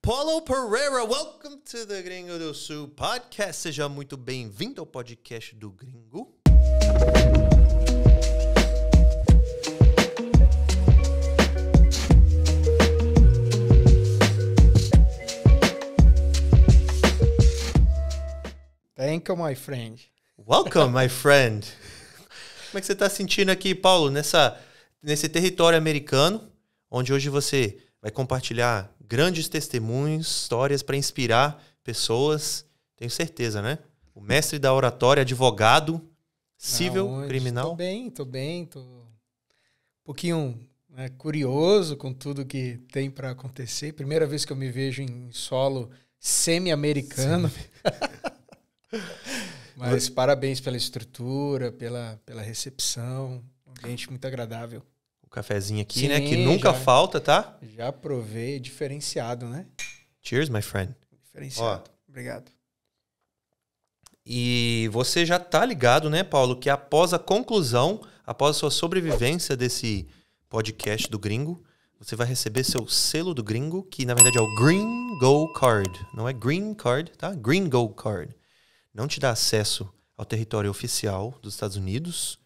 Paulo Pereira, welcome to the Gringo do Sul podcast. Seja muito bem-vindo ao podcast do Gringo. Thank you, my friend. Welcome, my friend. Como é que você está sentindo aqui, Paulo, nesse território americano, onde hoje você vai compartilhar grandes testemunhos, histórias para inspirar pessoas, tenho certeza, né? O mestre da oratória, advogado, civil, criminal. Tô bem. Tô um pouquinho curioso com tudo que tem para acontecer. Primeira vez que eu me vejo em solo semi-americano. Mas parabéns pela estrutura, pela recepção, um ambiente muito agradável. O cafezinho aqui, sim, né? Que nunca falta, tá? Já provei, diferenciado, né? Cheers, my friend. Diferenciado. Obrigado. E você já tá ligado, né, Paulo, que após a sua sobrevivência desse podcast do Gringo, você vai receber seu selo do Gringo, que na verdade é o Green Gold Card. Não é Green Card, tá? Green Gold Card. Não te dá acesso ao território oficial dos Estados Unidos,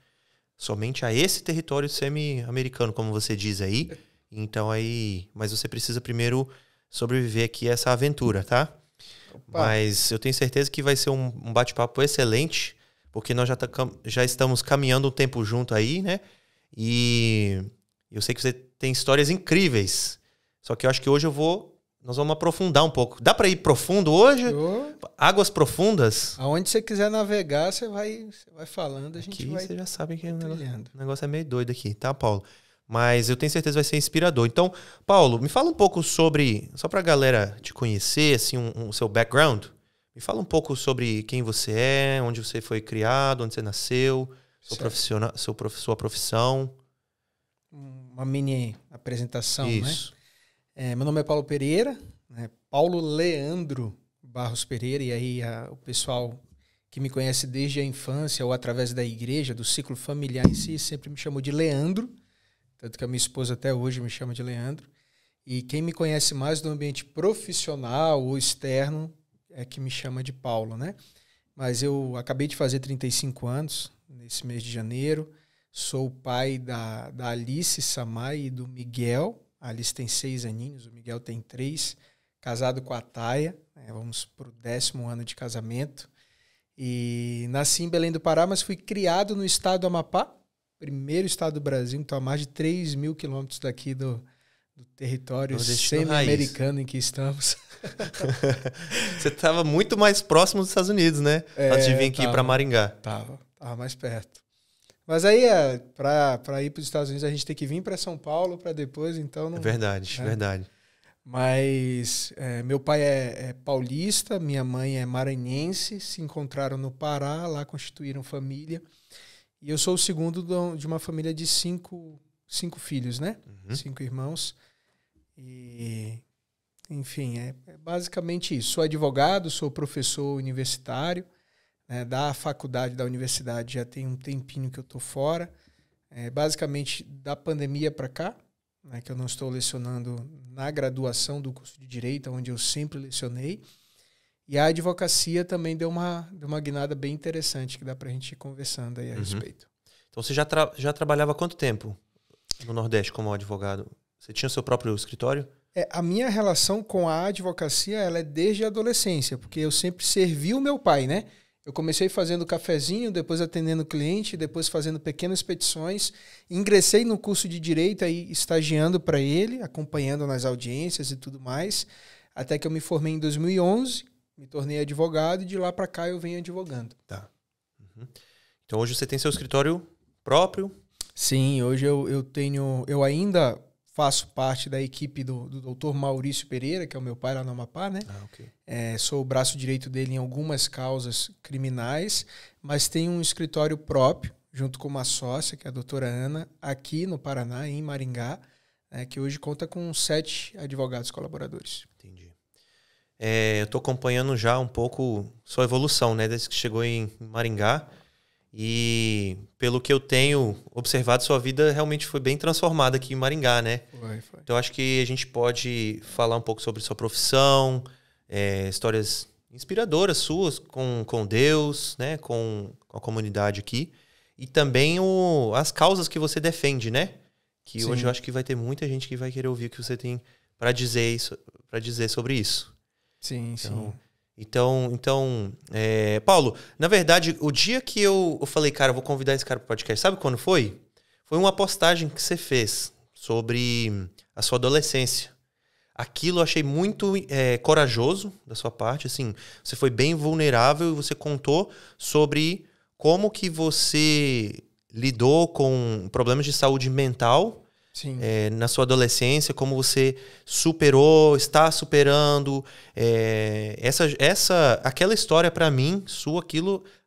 somente a esse território semi-americano, como você diz aí. Então mas você precisa primeiro sobreviver aqui a essa aventura, tá? Opa. Mas eu tenho certeza que vai ser um bate-papo excelente, porque nós já estamos caminhando um tempo junto aí, né? E eu sei que você tem histórias incríveis. Só que eu acho que hoje nós vamos aprofundar um pouco. Dá para ir profundo hoje? Águas profundas? Aonde você quiser navegar, você vai falando, a gente vai. Você já sabe que o negócio é meio doido aqui, tá, Paulo? Mas eu tenho certeza que vai ser inspirador. Então, Paulo, me fala um pouco sobre, só pra galera te conhecer, assim, o seu background. Me fala um pouco sobre quem você é, onde você foi criado, onde você nasceu, sua profissão. Uma mini apresentação, Isso. Né? Meu nome é Paulo Pereira, né? Paulo Leandro Barros Pereira, e aí o pessoal que me conhece desde a infância ou através da igreja, do ciclo familiar em si, sempre me chamou de Leandro, tanto que a minha esposa até hoje me chama de Leandro. E quem me conhece mais do ambiente profissional ou externo é que me chama de Paulo, né? Mas eu acabei de fazer 35 anos nesse mês de janeiro. Sou o pai da Alice Samay e do Miguel. A Alice tem 6 aninhos, o Miguel tem 3. Casado com a Taia, vamos para o 10º ano de casamento. E nasci em Belém do Pará, mas fui criado no estado do Amapá, primeiro estado do Brasil, então a mais de 3 mil quilômetros daqui do território semi-americano em que estamos. Você estava muito mais próximo dos Estados Unidos, né? Antes de vir aqui para Maringá. Tava mais perto. Mas aí, para ir para os Estados Unidos, a gente tem que vir para São Paulo para depois, então... Não, é verdade. Mas meu pai é paulista, minha mãe é maranhense, se encontraram no Pará, lá constituíram família. E eu sou o segundo de uma família de 5 filhos, né? 5 irmãos. E, enfim, é basicamente isso. Sou advogado, sou professor universitário, da faculdade, da universidade, já tem um tempinho que eu estou fora. Basicamente, da pandemia para cá, né, que eu não estou lecionando na graduação do curso de Direito, onde eu sempre lecionei. E a advocacia também deu uma guinada bem interessante, que dá para a gente ir conversando aí a respeito. Então, você já trabalhava há quanto tempo no Nordeste como advogado? Você tinha o seu próprio escritório? A minha relação com a advocacia ela é desde a adolescência, porque eu sempre servi o meu pai, né? Eu comecei fazendo cafezinho, depois atendendo cliente, depois fazendo pequenas petições. Ingressei no curso de Direito, aí estagiando para ele, acompanhando nas audiências e tudo mais, até que eu me formei em 2011, me tornei advogado e de lá para cá eu venho advogando. Tá. Então hoje você tem seu escritório próprio? Sim, hoje eu ainda faço parte da equipe do Dr. Maurício Pereira, que é o meu pai lá no Amapá, né? Okay. Sou o braço direito dele em algumas causas criminais, mas tenho um escritório próprio, junto com uma sócia, que é a doutora Ana, aqui no Paraná, em Maringá, que hoje conta com 7 advogados colaboradores. Entendi. Eu estou acompanhando já um pouco sua evolução, né? Desde que chegou em Maringá. E pelo que eu tenho observado, sua vida realmente foi bem transformada aqui em Maringá, né? Foi. Então acho que a gente pode falar um pouco sobre sua profissão, histórias inspiradoras suas com Deus, né? Com a comunidade aqui. E também as causas que você defende, né? Que Sim. hoje eu acho que vai ter muita gente que vai querer ouvir o que você tem para dizer sobre isso. Sim. Então, Paulo, na verdade, o dia que eu falei, cara, eu vou convidar esse cara pro podcast, sabe quando foi? Foi uma postagem que você fez sobre a sua adolescência. Aquilo eu achei muito corajoso da sua parte, assim, você foi bem vulnerável e você contou sobre como que você lidou com problemas de saúde mental na sua adolescência, como você superou, está superando. Aquela história para mim,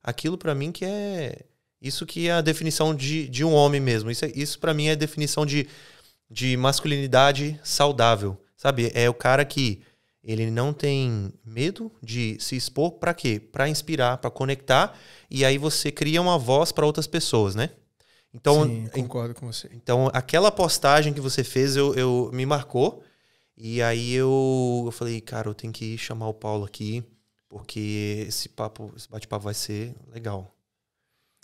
aquilo para mim que é isso que é a definição de um homem mesmo. Isso para mim é a definição de masculinidade saudável, sabe? É o cara que ele não tem medo de se expor para quê? Para inspirar, para conectar, e aí você cria uma voz para outras pessoas, né? Então, sim, concordo com você. Então, aquela postagem que você fez, me marcou. E aí eu falei, cara, eu tenho que chamar o Paulo aqui, porque esse bate-papo vai ser legal.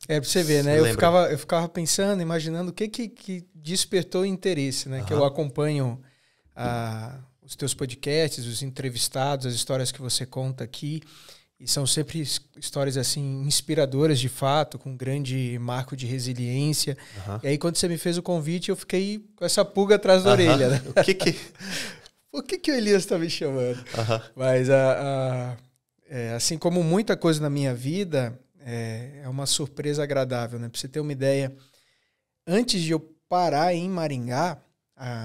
Pra você ver, né? Eu ficava pensando, imaginando o que despertou interesse, né? Que eu acompanho os teus podcasts, os entrevistados, as histórias que você conta aqui. E são sempre histórias assim inspiradoras de fato, com um grande marco de resiliência. E aí quando você me fez o convite, eu fiquei com essa pulga atrás da orelha. Né? Por que o Elias está me chamando? Mas assim como muita coisa na minha vida, é uma surpresa agradável. Né? Para você ter uma ideia, antes de eu parar em Maringá,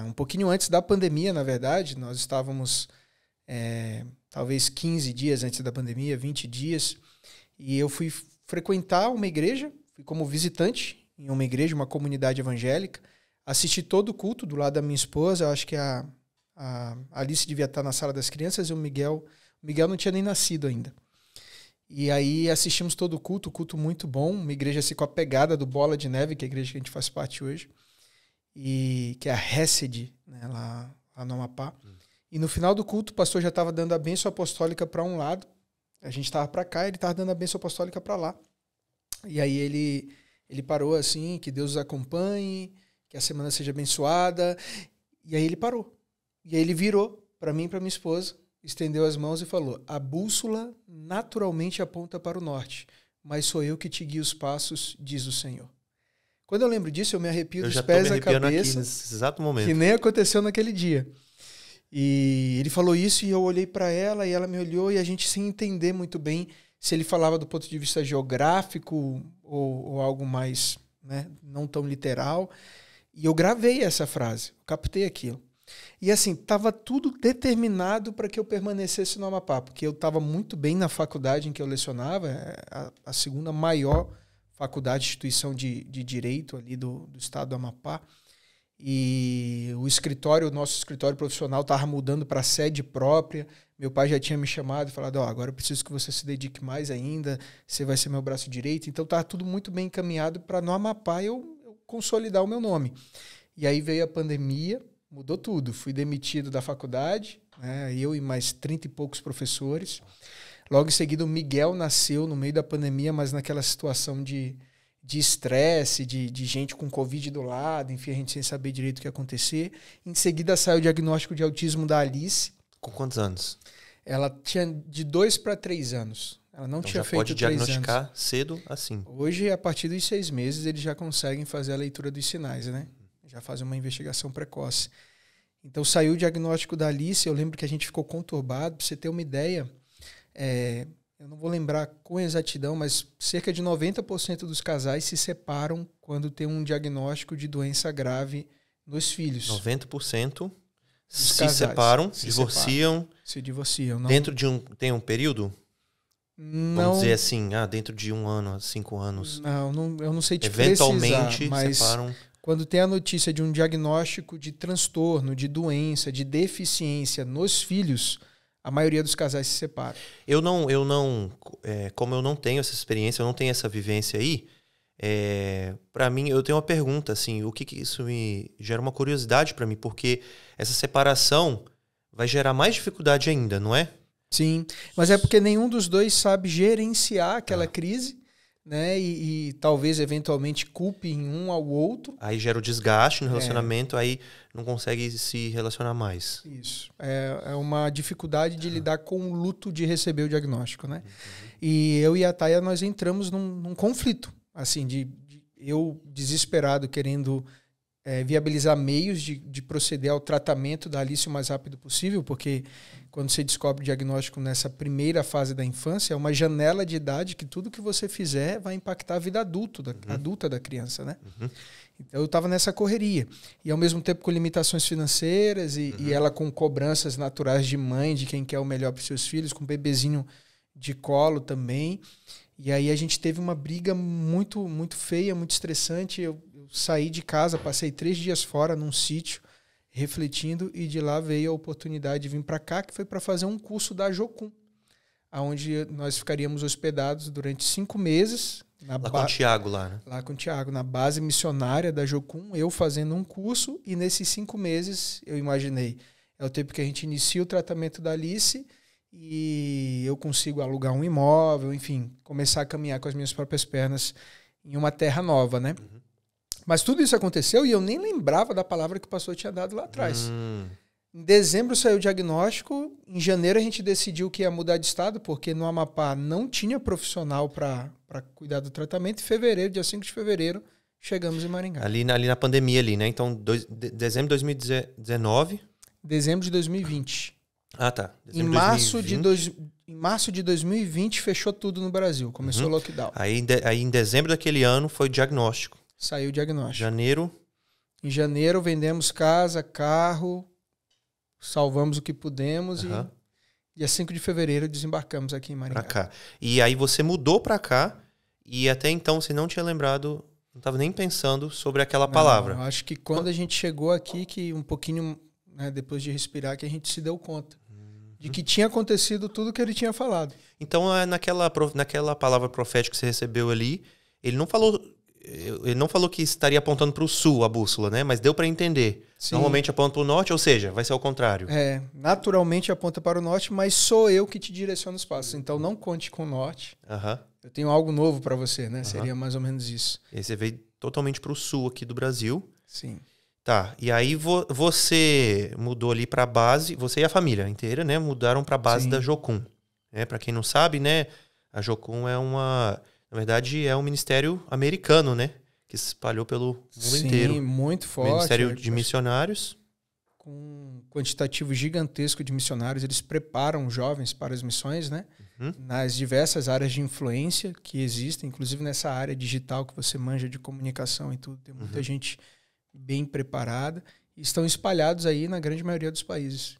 um pouquinho antes da pandemia, na verdade, nós estávamos... talvez 15 dias antes da pandemia, 20 dias, e eu fui frequentar uma igreja, fui como visitante em uma igreja, uma comunidade evangélica, assisti todo o culto do lado da minha esposa, eu acho que a Alice devia estar na sala das crianças e o Miguel não tinha nem nascido ainda. E aí assistimos todo o culto muito bom, uma igreja assim com a pegada do Bola de Neve, que é a igreja que a gente faz parte hoje, e que é a Hesed, né, lá no Amapá. E no final do culto, o pastor já estava dando a bênção apostólica para um lado. A gente estava para cá, ele estava dando a bênção apostólica para lá. E aí ele parou assim, que Deus os acompanhe, que a semana seja abençoada. E aí ele parou. E aí ele virou para mim e para minha esposa, estendeu as mãos e falou: a bússola naturalmente aponta para o norte, mas sou eu que te guio os passos, diz o Senhor. Quando eu lembro disso, eu me arrepio dos pés à cabeça, aqui nesse exato momento. Que nem aconteceu naquele dia. E ele falou isso e eu olhei para ela e ela me olhou e a gente sem entender muito bem se ele falava do ponto de vista geográfico ou algo mais, né, não tão literal. E eu gravei essa frase, captei aquilo. E assim, estava tudo determinado para que eu permanecesse no Amapá, porque eu estava muito bem na faculdade em que eu lecionava, a segunda maior faculdade, instituição de direito ali do estado do Amapá. E o nosso escritório profissional estava mudando para sede própria. Meu pai já tinha me chamado e falado: agora eu preciso que você se dedique mais ainda, você vai ser meu braço direito. Então estava tudo muito bem encaminhado para no Amapá eu consolidar o meu nome. E aí veio a pandemia, mudou tudo. Fui demitido da faculdade, né, eu e mais 30 e poucos professores. Logo em seguida o Miguel nasceu no meio da pandemia, mas naquela situação de estresse, de gente com Covid do lado, enfim, a gente sem saber direito o que ia acontecer. Em seguida saiu o diagnóstico de autismo da Alice. Com quantos anos? Ela tinha de 2 para 3 anos. Ela não tinha feito 3 anos. Pode diagnosticar cedo assim. Hoje, a partir dos 6 meses, eles já conseguem fazer a leitura dos sinais, né? Já fazem uma investigação precoce. Então saiu o diagnóstico da Alice, eu lembro que a gente ficou conturbado. Para você ter uma ideia, eu não vou lembrar com exatidão, mas cerca de 90% dos casais se separam quando tem um diagnóstico de doença grave nos filhos. 90% se separam, divorciam. Se divorciam. Não, dentro de tem um período? Não, vamos dizer assim, dentro de 1 ano, 5 anos. Não, eu não sei te eventualmente precisar, mas separam. Quando tem a notícia de um diagnóstico de transtorno, de doença, de deficiência nos filhos, a maioria dos casais se separa. Eu não, como eu não tenho essa experiência, eu não tenho essa vivência aí, Para mim, eu tenho uma pergunta, assim, o que isso me gera uma curiosidade para mim, porque essa separação vai gerar mais dificuldade ainda, não é? Sim, mas é porque nenhum dos dois sabe gerenciar aquela crise, né? E talvez eventualmente culpe um ao outro. Aí gera o desgaste no relacionamento, aí não consegue se relacionar mais. Isso. É uma dificuldade de lidar com o luto de receber o diagnóstico, né? E eu e a Thaia, nós entramos num conflito, assim, de eu desesperado querendo viabilizar meios de proceder ao tratamento da Alice o mais rápido possível, porque quando você descobre o diagnóstico nessa primeira fase da infância, é uma janela de idade que tudo que você fizer vai impactar a vida adulta da criança, né? Então eu estava nessa correria. E ao mesmo tempo com limitações financeiras e ela com cobranças naturais de mãe, de quem quer o melhor para os seus filhos, com um bebezinho de colo também. E aí a gente teve uma briga muito, muito feia, muito estressante. Eu saí de casa, passei 3 dias fora num sítio, refletindo, e de lá veio a oportunidade de vir para cá, que foi para fazer um curso da Jocum, onde nós ficaríamos hospedados durante 5 meses. Lá com o Thiago, lá, né? Lá com o Thiago, na base missionária da Jocum, eu fazendo um curso, e nesses 5 meses eu imaginei, é o tempo que a gente inicia o tratamento da Alice e eu consigo alugar um imóvel, enfim, começar a caminhar com as minhas próprias pernas em uma terra nova, né? Mas tudo isso aconteceu e eu nem lembrava da palavra que o pastor tinha dado lá atrás. Em dezembro saiu o diagnóstico, em janeiro a gente decidiu que ia mudar de estado, porque no Amapá não tinha profissional para cuidar do tratamento. Em fevereiro, dia 5 de fevereiro, chegamos em Maringá. Ali na pandemia, ali, né? Então, dezembro de 2019. Dezembro de 2020. Ah, tá. Em março de 2020 fechou tudo no Brasil, começou o lockdown. Aí em dezembro daquele ano foi o diagnóstico. Saiu o diagnóstico. Janeiro. Em janeiro vendemos casa, carro, salvamos o que pudemos e dia 5 de fevereiro desembarcamos aqui em Maringá. Pra cá. E aí você mudou pra cá e até então você não tinha lembrado, não estava nem pensando sobre aquela palavra. Eu acho que quando a gente chegou aqui, que um pouquinho, né, depois de respirar, que a gente se deu conta de que tinha acontecido tudo que ele tinha falado. Então, naquela palavra profética que você recebeu ali, ele não falou que estaria apontando para o sul a bússola, né? Mas deu para entender. Sim. Normalmente aponta para o norte, ou seja, vai ser ao contrário. Naturalmente aponta para o norte, mas sou eu que te direciono os passos. Então não conte com o norte. Eu tenho algo novo para você, né? Seria mais ou menos isso. E aí você veio totalmente para o sul aqui do Brasil. Sim. Tá, e aí você mudou ali para a base, você e a família inteira, né? Mudaram para a base da Jocum. Para quem não sabe, né? A Jocum na verdade, é um ministério americano, né? Que se espalhou pelo mundo inteiro. Sim, muito forte. Ministério de missionários. Com um quantitativo gigantesco de missionários, eles preparam jovens para as missões, né? Nas diversas áreas de influência que existem, inclusive nessa área digital que você manja de comunicação e tudo. Tem muita gente bem preparada. E estão espalhados aí na grande maioria dos países.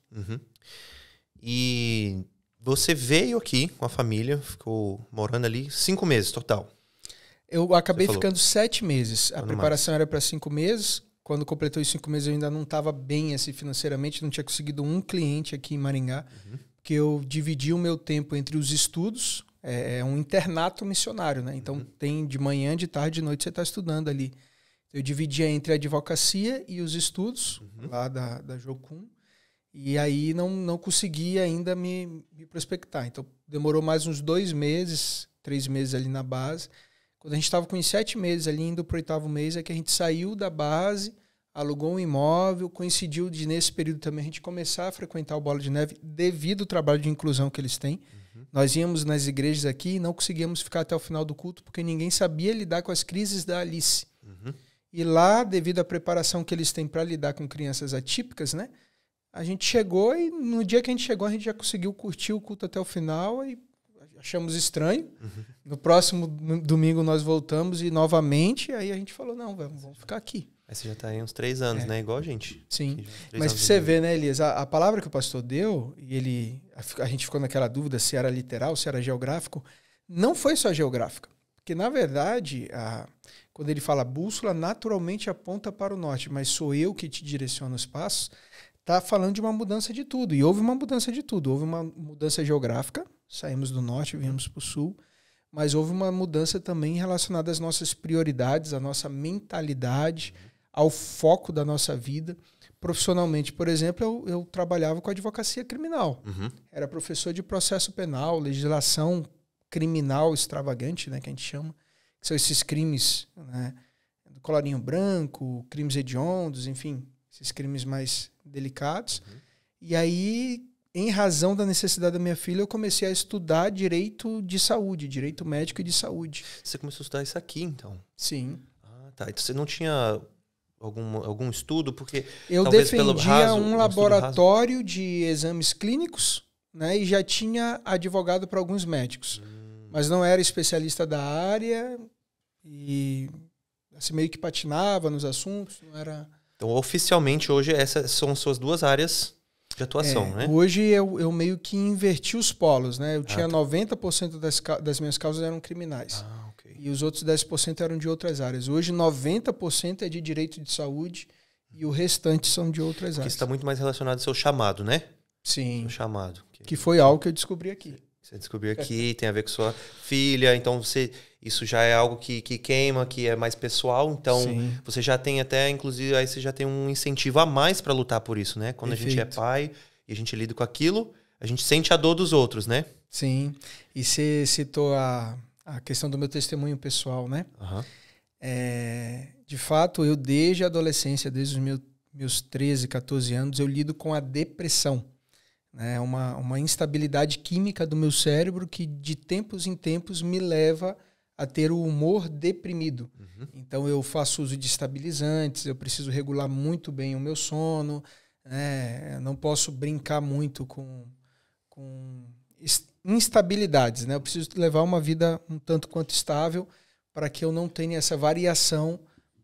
E você veio aqui com a família, ficou morando ali 5 meses total. Eu acabei ficando 7 meses. A preparação era para 5 meses. Quando completou os 5 meses, eu ainda não estava bem assim, financeiramente, não tinha conseguido um cliente aqui em Maringá, porque eu dividi o meu tempo entre os estudos, é um internato missionário, né? Então tem de manhã, de tarde, de noite você está estudando ali. Eu dividia entre a advocacia e os estudos lá da Jocum. E aí não consegui ainda me prospectar. Então demorou mais uns 2 meses, 3 meses ali na base. Quando a gente estava com uns 7 meses ali, indo para o 8º mês, é que a gente saiu da base, alugou um imóvel, coincidiu de nesse período também a gente começar a frequentar o Bola de Neve devido ao trabalho de inclusão que eles têm. Nós íamos nas igrejas aqui e não conseguíamos ficar até o final do culto porque ninguém sabia lidar com as crises da Alice. E lá, devido à preparação que eles têm para lidar com crianças atípicas, né? A gente chegou e no dia que a gente chegou, a gente já conseguiu curtir o culto até o final e achamos estranho. No próximo domingo nós voltamos e novamente, aí a gente falou, não, vamos ficar aqui. Aí você já está aí uns 3 anos, né? Igual a gente. Sim. Mas pra você ver, né, Elias, a palavra que o pastor deu, e a gente ficou naquela dúvida se era literal, se era geográfico, não foi só geográfica. Porque, na verdade, quando ele fala bússola, naturalmente aponta para o norte, mas sou eu que te direciono os passos, está falando de uma mudança de tudo. E houve uma mudança de tudo. Houve uma mudança geográfica, saímos do norte, viemos para o sul, mas houve uma mudança também relacionada às nossas prioridades, à nossa mentalidade, ao foco da nossa vida. Profissionalmente, por exemplo, eu trabalhava com advocacia criminal. Era professor de processo penal, legislação criminal extravagante, né, que a gente chama, que são esses crimes, né, do colarinho branco, crimes hediondos, enfim, esses crimes mais delicados. E aí, em razão da necessidade da minha filha, eu comecei a estudar direito de saúde, direito médico e de saúde. Você começou a estudar isso aqui, então? Sim. Ah, tá. Então você não tinha algum estudo? Porque eu talvez defendia pelo raso, um laboratório de exames clínicos, né, e já tinha advogado para alguns médicos. Mas não era especialista da área e assim, meio que patinava nos assuntos. Não era... Então, oficialmente, hoje, essas são suas duas áreas de atuação, né? Hoje eu meio que inverti os polos, né? Eu tinha 90% das minhas causas eram criminais. Okay. E os outros 10% eram de outras áreas. Hoje, 90% é de direito de saúde e o restante são de outras áreas. Isso está muito mais relacionado ao seu chamado, né? Sim. O chamado. Que foi algo que eu descobri aqui. Você descobriu aqui, tem a ver com sua filha, então isso já é algo que queima, que é mais pessoal, então Sim. você já tem até, inclusive, aí você já tem um incentivo a mais para lutar por isso, né? Quando Perfeito. a gente é pai e a gente lida com aquilo, a gente sente a dor dos outros, né? Sim, e você citou a questão do meu testemunho pessoal, né? De fato, eu desde a adolescência, desde os meus 13, 14 anos, eu lido com a depressão. É uma instabilidade química do meu cérebro que de tempos em tempos me leva a ter o humor deprimido. Então eu faço uso de estabilizantes, eu preciso regular muito bem o meu sono, eu não posso brincar muito com instabilidades, né? Eu preciso levar uma vida um tanto quanto estável para que eu não tenha essa variação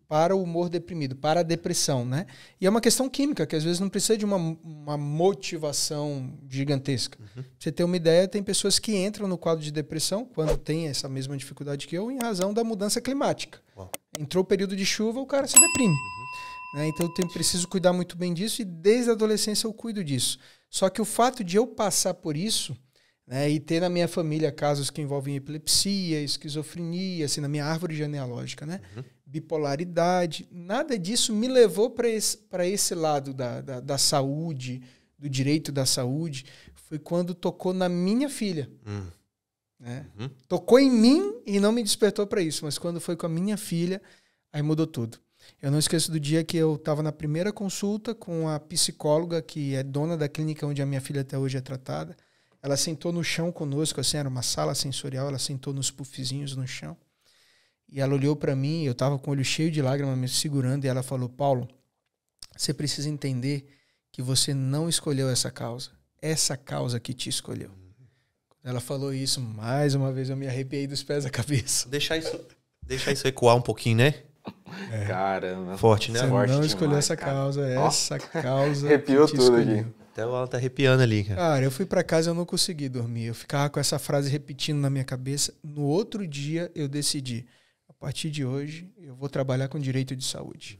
para o humor deprimido, para a depressão, né? E é uma questão química, que às vezes não precisa de uma motivação gigantesca. Pra você ter uma ideia, tem pessoas que entram no quadro de depressão quando tem essa mesma dificuldade que eu, em razão da mudança climática. Uau. Entrou o período de chuva, o cara se deprime. Né? Então eu preciso cuidar muito bem disso e desde a adolescência eu cuido disso. Só que o fato de eu passar por isso, né, e ter na minha família casos que envolvem epilepsia, esquizofrenia, assim, na minha árvore genealógica, né? Bipolaridade, nada disso me levou para esse lado da saúde, do direito da saúde. Foi quando tocou na minha filha. Né? Tocou em mim e não me despertou para isso, mas quando foi com a minha filha, aí mudou tudo. Eu não esqueço do dia que eu estava na primeira consulta com a psicóloga, que é dona da clínica onde a minha filha até hoje é tratada. Ela sentou no chão conosco, assim, era uma sala sensorial, ela sentou nos puffzinhos no chão. E ela olhou para mim, eu estava com o olho cheio de lágrimas me segurando, e ela falou: Paulo, você precisa entender que você não escolheu essa causa que te escolheu. Quando ela falou isso, mais uma vez eu me arrepiei dos pés à cabeça. Deixar isso ecoar um pouquinho, né? Caramba. Forte, né? Você Forte não escolheu demais, essa cara. causa, essa causa Arrepiou que te tudo escolheu. aqui. Até ela tá arrepiando ali, cara. Cara, eu fui pra casa e eu não consegui dormir. Eu ficava com essa frase repetindo na minha cabeça. No outro dia, eu decidi. A partir de hoje, eu vou trabalhar com direito de saúde.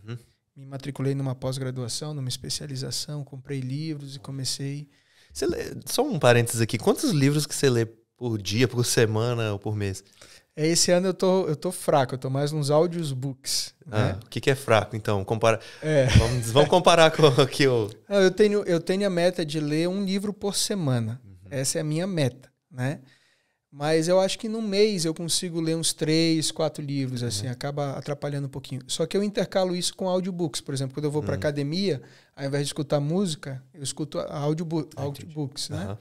Me matriculei numa pós-graduação, numa especialização, comprei livros e comecei... Você lê, só um parênteses aqui. Quantos livros que você lê por dia, por semana ou por mês? Esse ano eu tô fraco, eu tô mais nos audiobooks. Né? O que é fraco, então? Vamos comparar com aqui o... Eu tenho a meta de ler um livro por semana. Essa é a minha meta, né? Mas eu acho que no mês eu consigo ler uns 3, 4 livros, assim, acaba atrapalhando um pouquinho. Só que eu intercalo isso com audiobooks. Por exemplo, quando eu vou para academia, ao invés de escutar música, eu escuto audiobooks, né?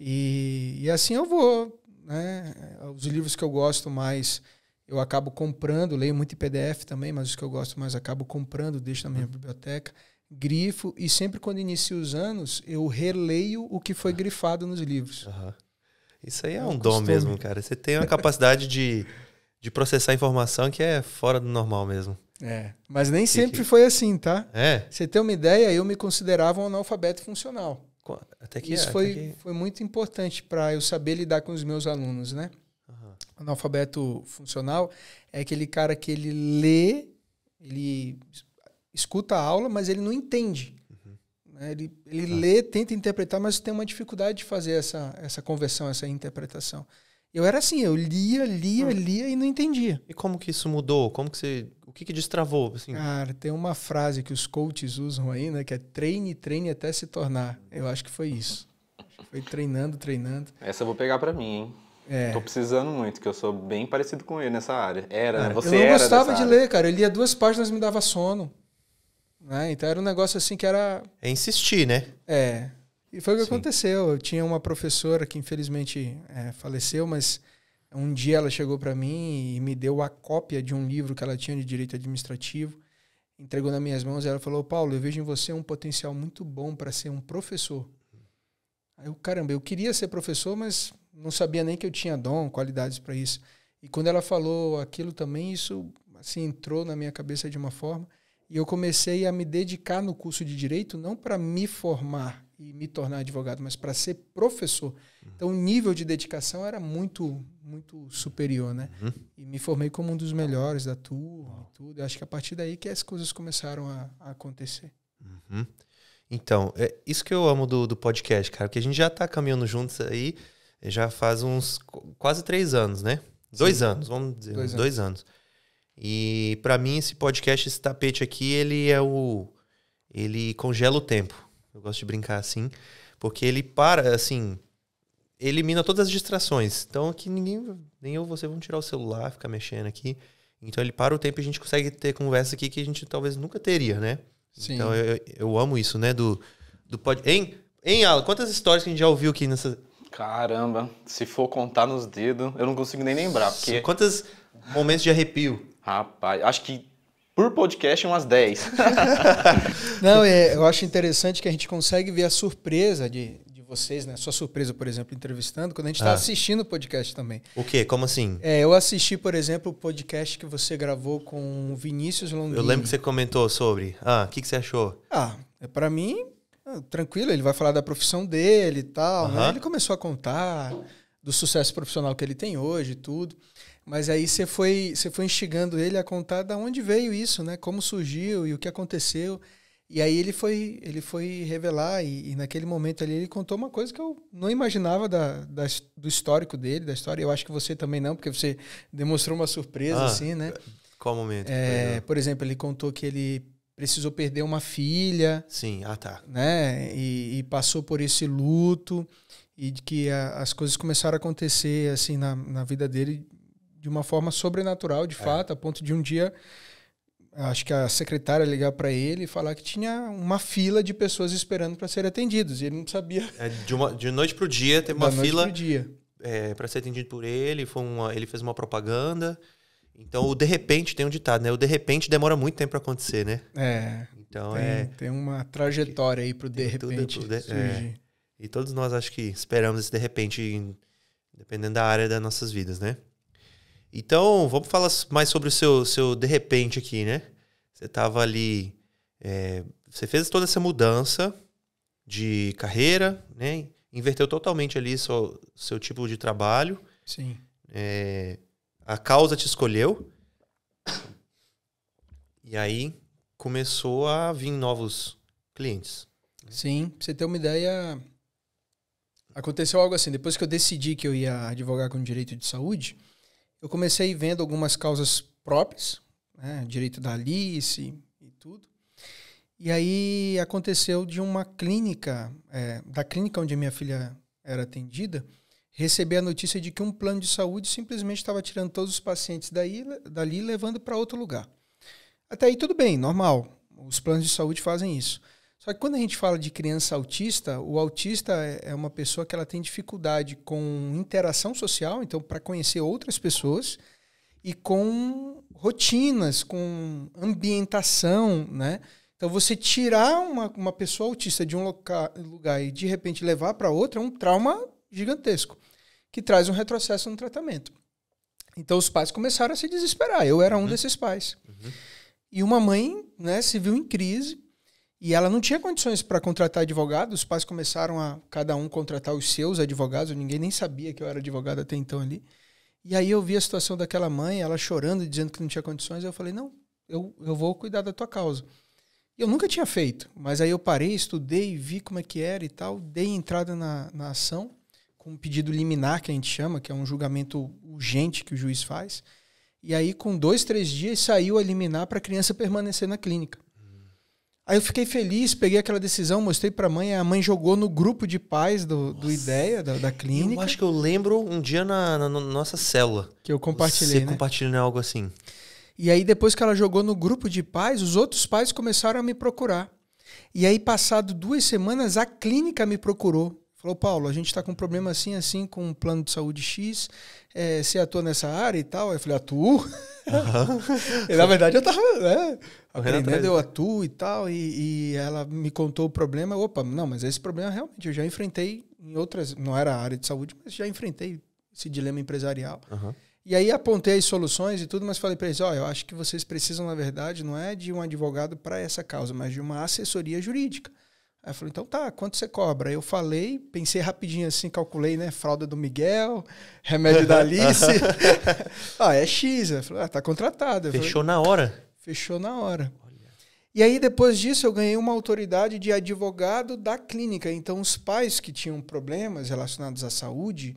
E assim eu vou, né? Os livros que eu gosto mais, eu acabo comprando, leio muito em PDF também, mas os que eu gosto mais acabo comprando, deixo na minha biblioteca, grifo, e sempre quando inicio os anos, eu releio o que foi grifado nos livros. Isso aí é um dom mesmo, cara. Você tem uma capacidade de processar informação que é fora do normal mesmo. Mas nem sempre foi assim, tá? Você tem uma ideia, eu me considerava um analfabeto funcional. Até que isso foi muito importante para eu saber lidar com os meus alunos, né? Analfabeto funcional é aquele cara que ele lê, ele escuta a aula, mas ele não entende. Ele lê, tenta interpretar, mas tem uma dificuldade de fazer essa conversão, essa interpretação. Eu era assim, eu lia e não entendia. E como que isso mudou? O que destravou? Assim? Cara, tem uma frase que os coaches usam aí, né? Que é treine até se tornar. Eu acho que foi isso. Foi treinando. Essa eu vou pegar pra mim, hein? Tô precisando muito, que eu sou bem parecido com ele nessa área. Né? Você eu não era gostava de dessa ler, área. cara. Eu lia 2 páginas e me dava sono. Né? Então era um negócio assim que era... É insistir, né? E foi o que aconteceu. Eu tinha uma professora que infelizmente faleceu, mas um dia ela chegou para mim e me deu a cópia de um livro que ela tinha de direito administrativo, entregou nas minhas mãos e ela falou: Paulo, eu vejo em você um potencial muito bom para ser um professor. Aí eu, caramba, eu queria ser professor, mas não sabia nem que eu tinha dom, qualidades para isso. E quando ela falou aquilo também, isso assim, entrou na minha cabeça de uma forma. E eu comecei a me dedicar no curso de Direito, não para me formar e me tornar advogado, mas para ser professor. Então, o nível de dedicação era muito, muito superior, né? E me formei como um dos melhores da turma e tudo. Eu acho que a partir daí que as coisas começaram a acontecer. Então, é isso que eu amo do podcast, cara, porque a gente já tá caminhando juntos aí, já faz uns quase 3 anos, né? 2 anos, vamos dizer, 2 anos. E pra mim esse podcast, esse tapete aqui, ele congela o tempo. Eu gosto de brincar assim, porque ele elimina todas as distrações. Então aqui nem eu ou você vão tirar o celular, ficar mexendo aqui. Então ele para o tempo e a gente consegue ter conversa aqui que a gente talvez nunca teria, né? Sim. Então eu amo isso, né? Do podcast. Hein, Alan? Quantas histórias que a gente já ouviu aqui nessa... Caramba, se for contar nos dedos, eu não consigo nem lembrar. Porque... Quantos momentos de arrepio? Rapaz, acho que por podcast umas 10. Não, eu acho interessante que a gente consegue ver a surpresa de vocês, né? Sua surpresa, por exemplo, entrevistando, quando a gente está assistindo o podcast também. O quê? Como assim? Eu assisti, por exemplo, o podcast que você gravou com o Vinícius Longini. Eu lembro que você comentou sobre. O que você achou? Para mim, tranquilo, ele vai falar da profissão dele e tal, né? Ele começou a contar do sucesso profissional que ele tem hoje e tudo. Mas aí você foi instigando ele a contar de onde veio isso, né? Como surgiu e o que aconteceu. E aí ele foi revelar e naquele momento ali ele contou uma coisa que eu não imaginava do histórico dele, da história. Eu acho que você também não, porque você demonstrou uma surpresa, assim, né? Qual momento? Por exemplo, ele contou que ele precisou perder uma filha. Sim, tá. Né? E passou por esse luto e de que as coisas começaram a acontecer assim na vida dele de uma forma sobrenatural, de fato, a ponto de um dia, acho que a secretária ligar para ele e falar que tinha uma fila de pessoas esperando para serem atendidos. E ele não sabia. De noite para o dia, teve uma fila para ser atendido por ele. Ele fez uma propaganda. Então, o de repente, tem um ditado, né? O de repente demora muito tempo para acontecer, né? Então, tem uma trajetória aí para o de repente surgir. E todos nós acho que esperamos esse de repente, dependendo da área das nossas vidas, né? Então, vamos falar mais sobre o seu de repente aqui, né? Você estava ali... você fez toda essa mudança de carreira, né? Inverteu totalmente ali seu tipo de trabalho. Sim. A causa te escolheu. E aí, começou a vir novos clientes. Sim, pra você ter uma ideia... Aconteceu algo assim. Depois que eu decidi que eu ia advogar com direito de saúde... Eu comecei vendo algumas causas próprias, né, direito da Alice e tudo. E aí aconteceu de uma clínica, da clínica onde a minha filha era atendida, receber a notícia de que um plano de saúde simplesmente estava tirando todos os pacientes dali e levando para outro lugar. Até aí tudo bem, normal. Os planos de saúde fazem isso. Só que quando a gente fala de criança autista, o autista é uma pessoa que ela tem dificuldade com interação social, então para conhecer outras pessoas, e com rotinas, com ambientação, né? Então você tirar uma pessoa autista de um lugar e de repente levar para outro é um trauma gigantesco, que traz um retrocesso no tratamento. Então os pais começaram a se desesperar. Eu era um desses pais. E uma mãe, né, se viu em crise. E ela não tinha condições para contratar advogado. Os pais começaram a cada um contratar os seus advogados. Ninguém nem sabia que eu era advogado até então ali. E aí eu vi a situação daquela mãe, ela chorando, dizendo que não tinha condições. Eu falei, não, eu vou cuidar da tua causa. E eu nunca tinha feito. Mas aí eu parei, estudei, vi como é que era e tal. Dei entrada na ação com um pedido liminar, que a gente chama, que é um julgamento urgente que o juiz faz. E aí, com 2, 3 dias, saiu a liminar para a criança permanecer na clínica. Aí eu fiquei feliz, peguei aquela decisão, mostrei para a mãe jogou no grupo de pais do IDEA, da clínica. Eu acho que eu lembro um dia na nossa célula. Que eu compartilhei, Você compartilhando algo assim. E aí, depois que ela jogou no grupo de pais, os outros pais começaram a me procurar. E aí, passado 2 semanas, a clínica me procurou. Falou, Paulo, a gente está com um problema assim, com um plano de saúde X, você atua nessa área e tal? Eu falei, atuo? Uhum. E, na verdade, eu estava aprendendo, eu atuo e tal, e ela me contou o problema. Opa, não, mas esse problema realmente eu já enfrentei em outras, não era a área de saúde, mas já enfrentei esse dilema empresarial. Uhum. E aí apontei as soluções e tudo, mas falei para eles, eu acho que vocês precisam, na verdade, não é de um advogado para essa causa, mas de uma assessoria jurídica. Aí eu falei, então tá, quanto você cobra? Aí eu falei, pensei rapidinho assim, calculei, né? Fralda do Miguel, remédio da Alice. É X. Eu falei, tá contratado. Fechou na hora? Fechou na hora. Olha. E aí, depois disso, eu ganhei uma autoridade de advogado da clínica. Então, os pais que tinham problemas relacionados à saúde,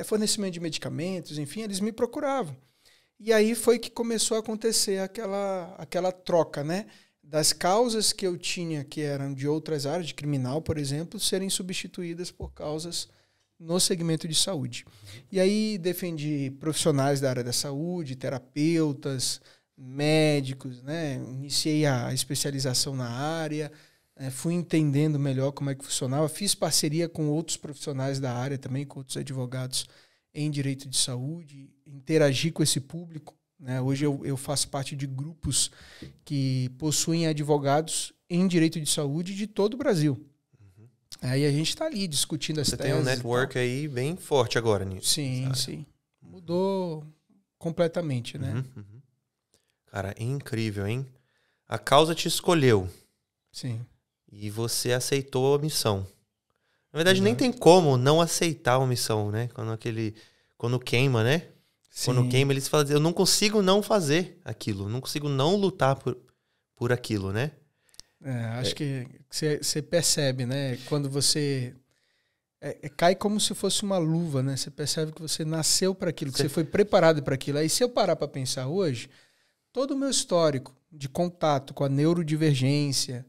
fornecimento de medicamentos, enfim, eles me procuravam. E aí foi que começou a acontecer aquela troca, né? Das causas que eu tinha, que eram de outras áreas, de criminal, por exemplo, serem substituídas por causas no segmento de saúde. E aí defendi profissionais da área da saúde, terapeutas, médicos, né? Iniciei a especialização na área, fui entendendo melhor como é que funcionava, fiz parceria com outros profissionais da área também, com outros advogados em direito de saúde, interagi com esse público. Hoje eu faço parte de grupos que possuem advogados em direito de saúde de todo o Brasil. Uhum. Aí a gente está ali discutindo as teses. Você tem um network aí bem forte agora nisso. Sim, sim. Mudou completamente, né? Uhum. Cara, é incrível, hein? A causa te escolheu. Sim. E você aceitou a missão. Na verdade, nem tem como não aceitar a missão, né? Quando queima, né? Sim. Quando queima, eles falam, eu não consigo não fazer aquilo, não consigo não lutar por aquilo, né? Acho que você percebe, né? Quando você cai como se fosse uma luva, né? Você percebe que você nasceu para aquilo, que você foi preparado para aquilo. Aí se eu parar para pensar hoje, todo o meu histórico de contato com a neurodivergência,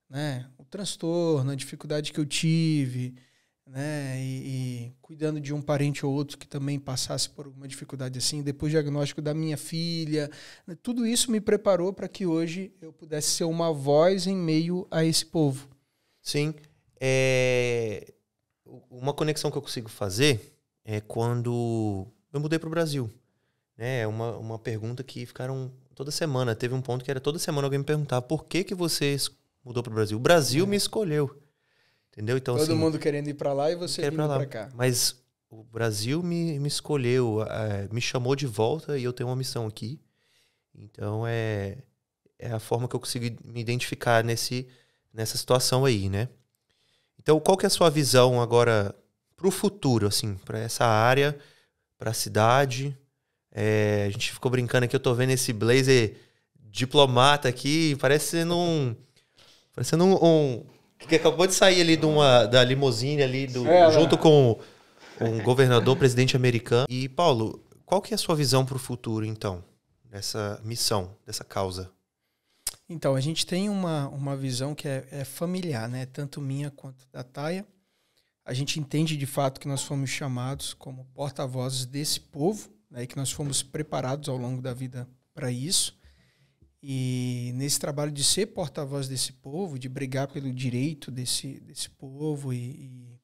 né? O transtorno, a dificuldade que eu tive, né? E cuidando de um parente ou outro que também passasse por uma dificuldade assim, depois do diagnóstico da minha filha, né? Tudo isso me preparou para que hoje eu pudesse ser uma voz em meio a esse povo. Sim. Uma conexão que eu consigo fazer é quando eu mudei para o Brasil. É uma pergunta que ficaram toda semana. Teve um ponto que era toda semana alguém me perguntava por que você mudou para o Brasil. O Brasil me escolheu. Entendeu? Então, todo mundo querendo ir para lá e você vindo para cá. Mas o Brasil me escolheu, me chamou de volta e eu tenho uma missão aqui. Então, é a forma que eu consigo me identificar nessa situação aí, né? Então, qual que é a sua visão agora para o futuro, assim, para essa área, para a cidade? A gente ficou brincando aqui, eu tô vendo esse blazer diplomata aqui, parecendo um que acabou de sair ali da limusine ali, junto com um governador, presidente americano. E, Paulo, qual que é a sua visão para o futuro, então, dessa missão, dessa causa? Então, a gente tem uma visão que é familiar, né? Tanto minha quanto da Taia. A gente entende, de fato, que nós fomos chamados como porta-vozes desse povo, né? E que nós fomos preparados ao longo da vida para isso. E nesse trabalho de ser porta-voz desse povo, de brigar pelo direito desse povo e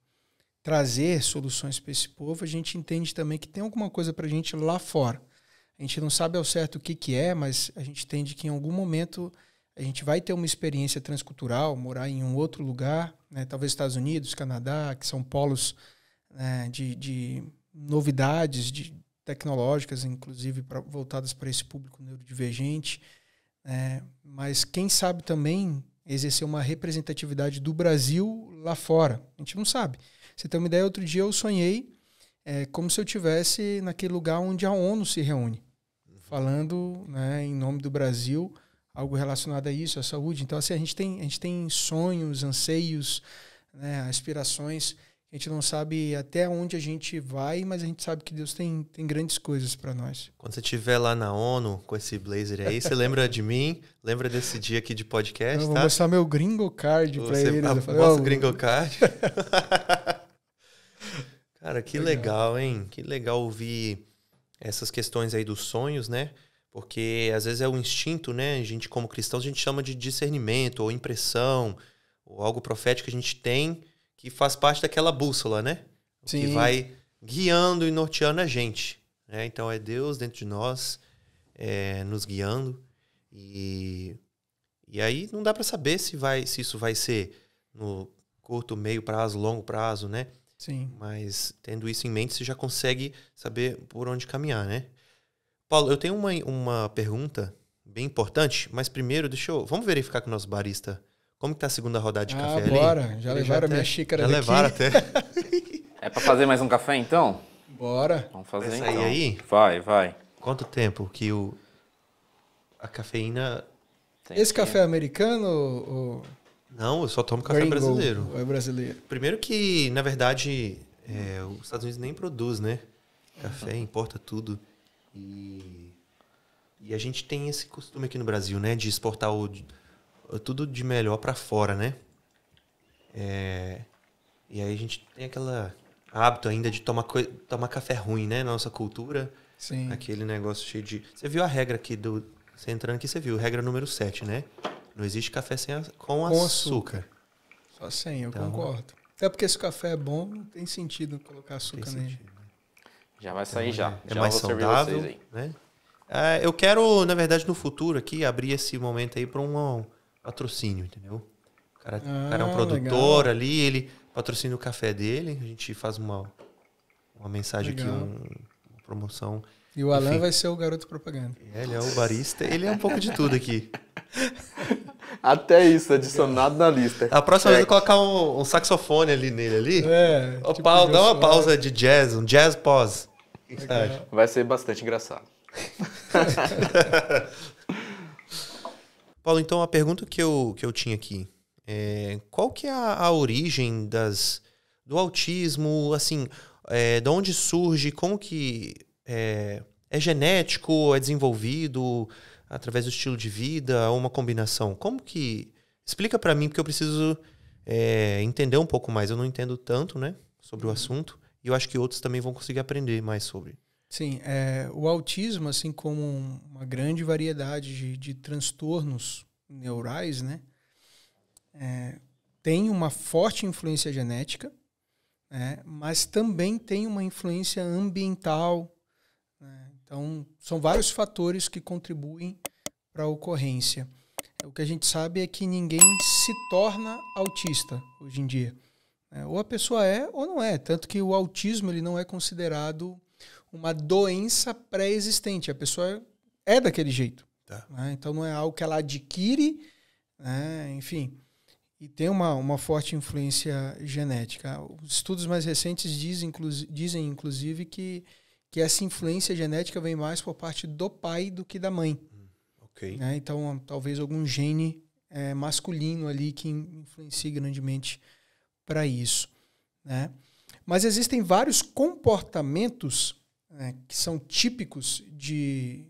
trazer soluções para esse povo, a gente entende também que tem alguma coisa para a gente lá fora. A gente não sabe ao certo o que é, mas a gente entende que em algum momento a gente vai ter uma experiência transcultural, morar em um outro lugar, né? Talvez Estados Unidos, Canadá, que são polos, né, de novidades tecnológicas, inclusive voltadas para esse público neurodivergente. Mas quem sabe também exercer uma representatividade do Brasil lá fora. A gente não sabe. Você tem uma ideia, outro dia eu sonhei como se eu estivesse naquele lugar onde a ONU se reúne, falando, né, em nome do Brasil, algo relacionado a isso, à saúde. Então, assim, a gente tem sonhos, anseios, né, aspirações que A gente não sabe até onde a gente vai, mas a gente sabe que Deus tem grandes coisas para nós. Quando você estiver lá na ONU com esse blazer aí, você lembra de mim? Lembra desse dia aqui de podcast, Eu vou mostrar meu gringo card para eles. Mostra o gringo card. Cara, que legal, hein? Que legal ouvir essas questões aí dos sonhos, né? Porque às vezes é o instinto, né? A gente, como cristãos, a gente chama de discernimento ou impressão ou algo profético que a gente tem que faz parte daquela bússola, né? Sim. Que vai guiando e norteando a gente, né? Então é Deus dentro de nós nos guiando e aí não dá para saber se isso vai ser no curto, meio prazo, longo prazo, né? Sim. Mas tendo isso em mente, você já consegue saber por onde caminhar, né? Paulo, eu tenho uma pergunta bem importante, mas primeiro vamos verificar com o nosso barista como que tá a segunda rodada de café ali? Bora. Já levaram a minha xícara daqui? Já levaram até. É pra fazer mais um café, então? Bora. Vamos fazer, Vai então. sair aí? Vai. Quanto tempo que a cafeína... Esse café é americano ou... Não, eu só tomo café brasileiro. É brasileiro. Primeiro que, na verdade, os Estados Unidos nem produz, né? Café, importa tudo. E a gente tem esse costume aqui no Brasil, né? De exportar tudo de melhor para fora, né? E aí a gente tem aquele hábito ainda de tomar café ruim, né? Na nossa cultura. Sim. Aquele negócio cheio de... Você viu a regra aqui Você entrando aqui, você viu. Regra número 7, né? Não existe café com açúcar. Só sem, eu concordo. Até porque se o café é bom, não tem sentido colocar açúcar nele. Já vai sair já. É mais saudável, vocês aí. né? Eu quero, na verdade, no futuro aqui, abrir esse momento aí para um patrocínio, entendeu? O cara é um produtor legal. Ali, ele patrocina o café dele, a gente faz uma mensagem legal. Aqui, uma promoção. E o Alan vai ser o garoto propaganda. Ele é o barista, ele é um pouco de tudo aqui. Até isso, adicionado na lista. A próxima vez eu vou colocar um saxofone ali nele. Tipo dá uma pausa de jazz, um jazz pause. O que você acha? Vai ser bastante engraçado. Paulo, então a pergunta que eu tinha aqui é qual que é a origem do autismo, assim, de onde surge, como que é genético, é desenvolvido através do estilo de vida, ou uma combinação? Como que... Explica para mim, porque eu preciso entender um pouco mais. Eu não entendo tanto, né, sobre o assunto, e eu acho que outros também vão conseguir aprender mais sobre. Sim, o autismo, assim como uma grande variedade de transtornos neurais, né, tem uma forte influência genética, mas também tem uma influência ambiental. Então, são vários fatores que contribuem para a ocorrência. O que a gente sabe é que ninguém se torna autista hoje em dia. Ou a pessoa é ou não é. Tanto que o autismo ele não é considerado uma doença pré-existente. A pessoa é daquele jeito. Tá. Então, não é algo que ela adquire, enfim. E tem uma forte influência genética. Os estudos mais recentes dizem inclusive, que essa influência genética vem mais por parte do pai do que da mãe. Okay. Então, talvez algum gene masculino ali que influencie grandemente para isso. Né? Mas existem vários comportamentos que são típicos de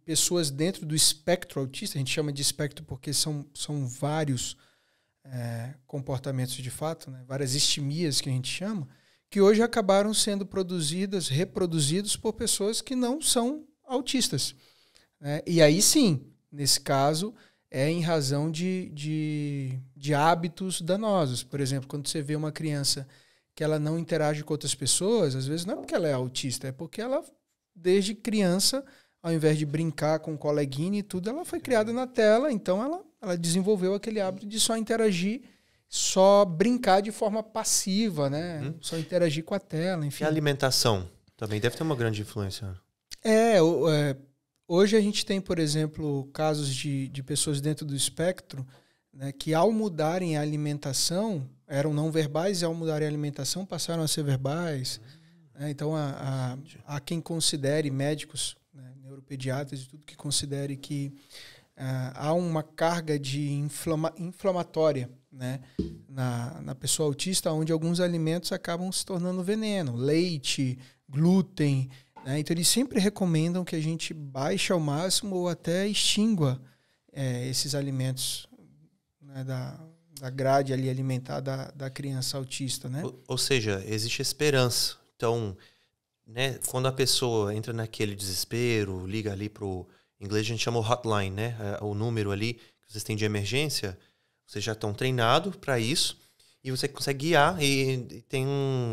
pessoas dentro do espectro autista. A gente chama de espectro porque são vários comportamentos de fato, né? Várias estimias que a gente chama, que hoje acabaram sendo reproduzidos por pessoas que não são autistas. E aí sim, nesse caso, é em razão de hábitos danosos. Por exemplo, quando você vê uma criança que ela não interage com outras pessoas, às vezes não é porque ela é autista, é porque ela, desde criança, ao invés de brincar com o coleguinha e tudo, ela foi criada na tela, então ela desenvolveu aquele hábito de só interagir, só brincar de forma passiva, né? Só interagir com a tela, enfim. E a alimentação também deve ter uma grande influência. Hoje a gente tem, por exemplo, casos de pessoas dentro do espectro, né, que ao mudarem a alimentação, eram não verbais e ao mudarem a alimentação passaram a ser verbais. Então há quem considere, médicos, né, neuropediatras e tudo, que considere que há uma carga de inflamatória né, na pessoa autista, onde alguns alimentos acabam se tornando veneno, leite, glúten, né? Então eles sempre recomendam que a gente baixe ao máximo ou até extingua esses alimentos, né, da grade ali alimentar da criança autista, né? Ou seja, existe esperança. Então, né, quando a pessoa entra naquele desespero, liga ali pro... Em inglês a gente chama o hotline, né? O número ali que vocês têm de emergência, vocês já estão treinados para isso e você consegue guiar e tem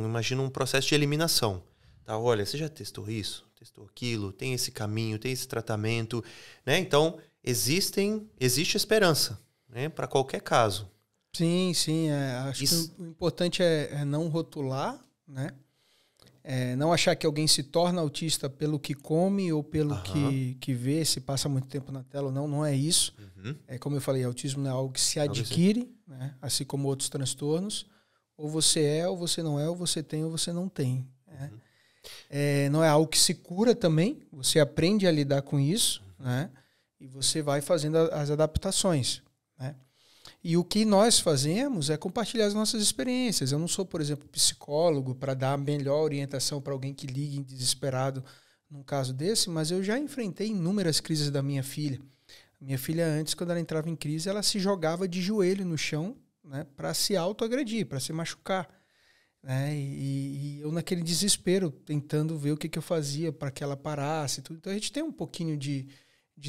imagina um processo de eliminação. Tá? Olha, você já testou isso? Testou aquilo? Tem esse caminho, tem esse tratamento, né? Então, existe esperança, né? Para qualquer caso. Sim, sim. Acho que o importante é não rotular, né? Não achar que alguém se torna autista pelo que come ou pelo que vê, se passa muito tempo na tela ou não. Não é isso. Como eu falei, autismo não é algo que se adquire, né? Assim como outros transtornos. Ou você ou você não é, ou você tem ou você não tem. Né? Não é algo que se cura também. Você aprende a lidar com isso, né? E você vai fazendo as adaptações, né? E o que nós fazemos é compartilhar as nossas experiências. Eu não sou, por exemplo, psicólogo para dar a melhor orientação para alguém que ligue desesperado num caso desse, mas eu já enfrentei inúmeras crises da minha filha. Minha filha, antes, quando ela entrava em crise, ela se jogava de joelho no chão, né, para se autoagredir, para se machucar. Né? E eu, naquele desespero, tentando ver o que eu fazia para que ela parasse. Tudo. Então, a gente tem um pouquinho de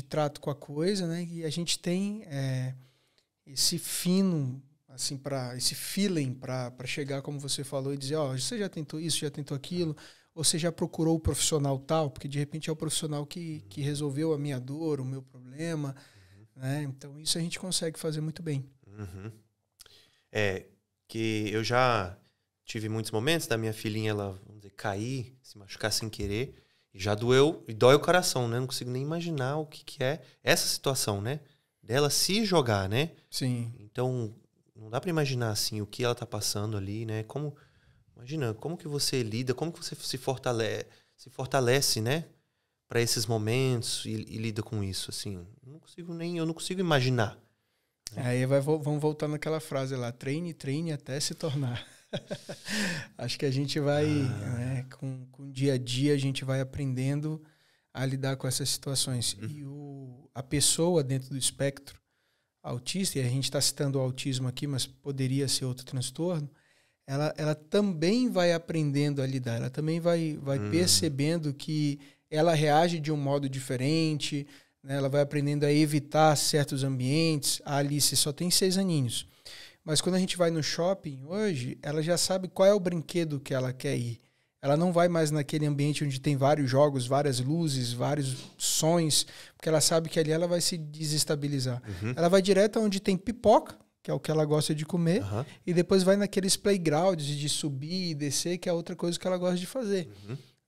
trato com a coisa, né? E a gente tem... esse fino, assim, esse feeling para chegar, como você falou, e dizer, você já tentou isso, já tentou aquilo, ou você já procurou o profissional tal, porque de repente é o profissional que resolveu a minha dor, o meu problema, né? Então isso a gente consegue fazer muito bem. Que eu já tive muitos momentos da minha filhinha, ela, vamos dizer, cair, se machucar sem querer, e já doeu, e dói o coração, né? Não consigo nem imaginar o que é essa situação, né? Dela se jogar, né? Sim. Então, não dá para imaginar, assim, o que ela tá passando ali, né? Imagina, como que você lida, como que você se fortalece, né? Para esses momentos e lida com isso, assim. Eu não consigo imaginar. Aí vamos voltar naquela frase lá, treine até se tornar. Acho que a gente vai, né, com o dia a dia, a gente vai aprendendo a lidar com essas situações. E a pessoa dentro do espectro autista, e a gente está citando o autismo aqui, mas poderia ser outro transtorno, ela também vai aprendendo a lidar, ela também vai percebendo que ela reage de um modo diferente, né? Ela vai aprendendo a evitar certos ambientes. A Alice só tem 6 aninhos. Mas quando a gente vai no shopping hoje, ela já sabe qual é o brinquedo que ela quer ir. Ela não vai mais naquele ambiente onde tem vários jogos, várias luzes, vários sons, porque ela sabe que ali ela vai se desestabilizar. Ela vai direto onde tem pipoca, que é o que ela gosta de comer, e depois vai naqueles playgrounds de subir e descer, que é outra coisa que ela gosta de fazer.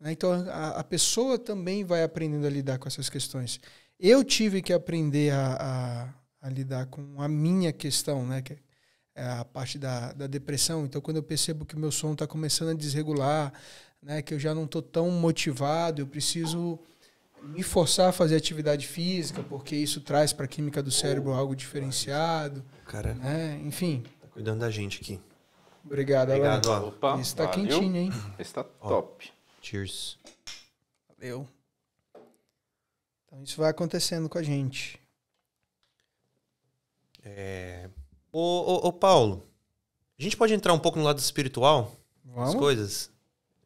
Então a pessoa também vai aprendendo a lidar com essas questões. Eu tive que aprender a lidar com a minha questão, né? Que é a parte da depressão. Então, quando eu percebo que o meu sono está começando a desregular, né, que eu já não estou tão motivado, eu preciso me forçar a fazer atividade física, porque isso traz para a química do cérebro algo diferenciado. Cara, né? Enfim. Tá cuidando da gente aqui. Obrigado, Alan. Opa, esse está quentinho, hein? Esse está top. Cheers. Valeu. Então, isso vai acontecendo com a gente. Ô, Paulo, a gente pode entrar um pouco no lado espiritual? Vamos? Das coisas?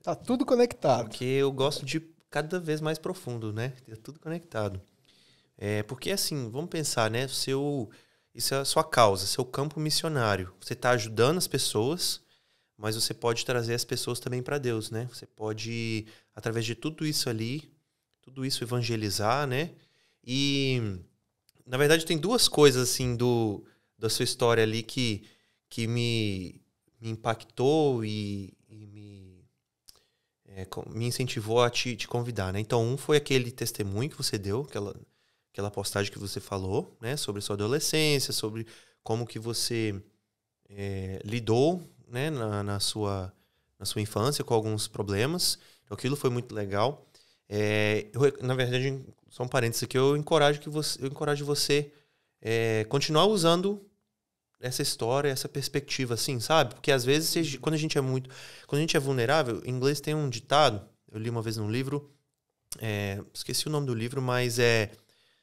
Tá tudo conectado. Porque eu gosto de cada vez mais profundo, né? É tudo conectado. Porque, assim, vamos pensar, né? Isso é a sua causa, seu campo missionário. Você está ajudando as pessoas, mas você pode trazer as pessoas também para Deus, né? Você pode, através de tudo isso ali, tudo isso evangelizar, né? E, na verdade, tem 2 coisas, assim, da sua história ali que me impactou e me incentivou a te convidar, né? Então, um foi aquele testemunho que você deu, aquela postagem que você falou, né? Sobre sua adolescência, sobre como que você lidou, né? Na sua infância com alguns problemas. Então, aquilo foi muito legal. Na verdade, só um parênteses aqui, eu encorajo você continuar usando essa história, essa perspectiva, assim, sabe? Porque às vezes, quando a gente é vulnerável, em inglês tem um ditado, eu li uma vez num livro, esqueci o nome do livro, mas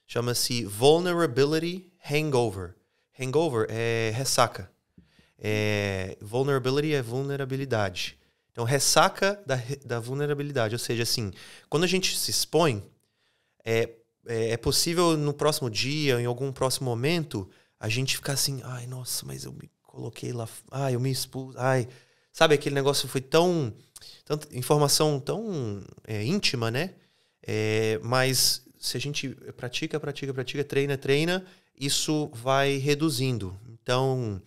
chama-se Vulnerability Hangover. Hangover é ressaca. Vulnerability é vulnerabilidade. Então, ressaca da vulnerabilidade. Ou seja, assim, quando a gente se expõe, é possível no próximo dia, em algum próximo momento, a gente ficar assim, ai, nossa, mas eu me coloquei lá, ai, eu me expus, ai. Sabe, aquele negócio foi tanta informação tão íntima, né? Mas se a gente pratica, treina, isso vai reduzindo. Então,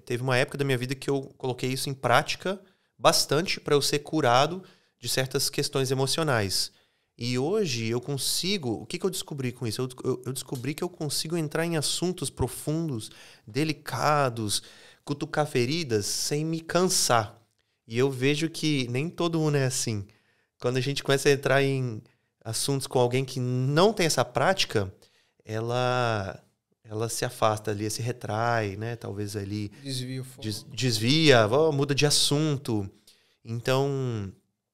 teve uma época da minha vida que eu coloquei isso em prática bastante para eu ser curado de certas questões emocionais. E hoje eu consigo... O que eu descobri com isso? Eu descobri que eu consigo entrar em assuntos profundos, delicados, cutucar feridas sem me cansar. E eu vejo que nem todo mundo é assim. Quando a gente começa a entrar em assuntos com alguém que não tem essa prática, ela se afasta ali, se retrai, né? Talvez ali... Desvia o foco. Desvia, muda de assunto. Então...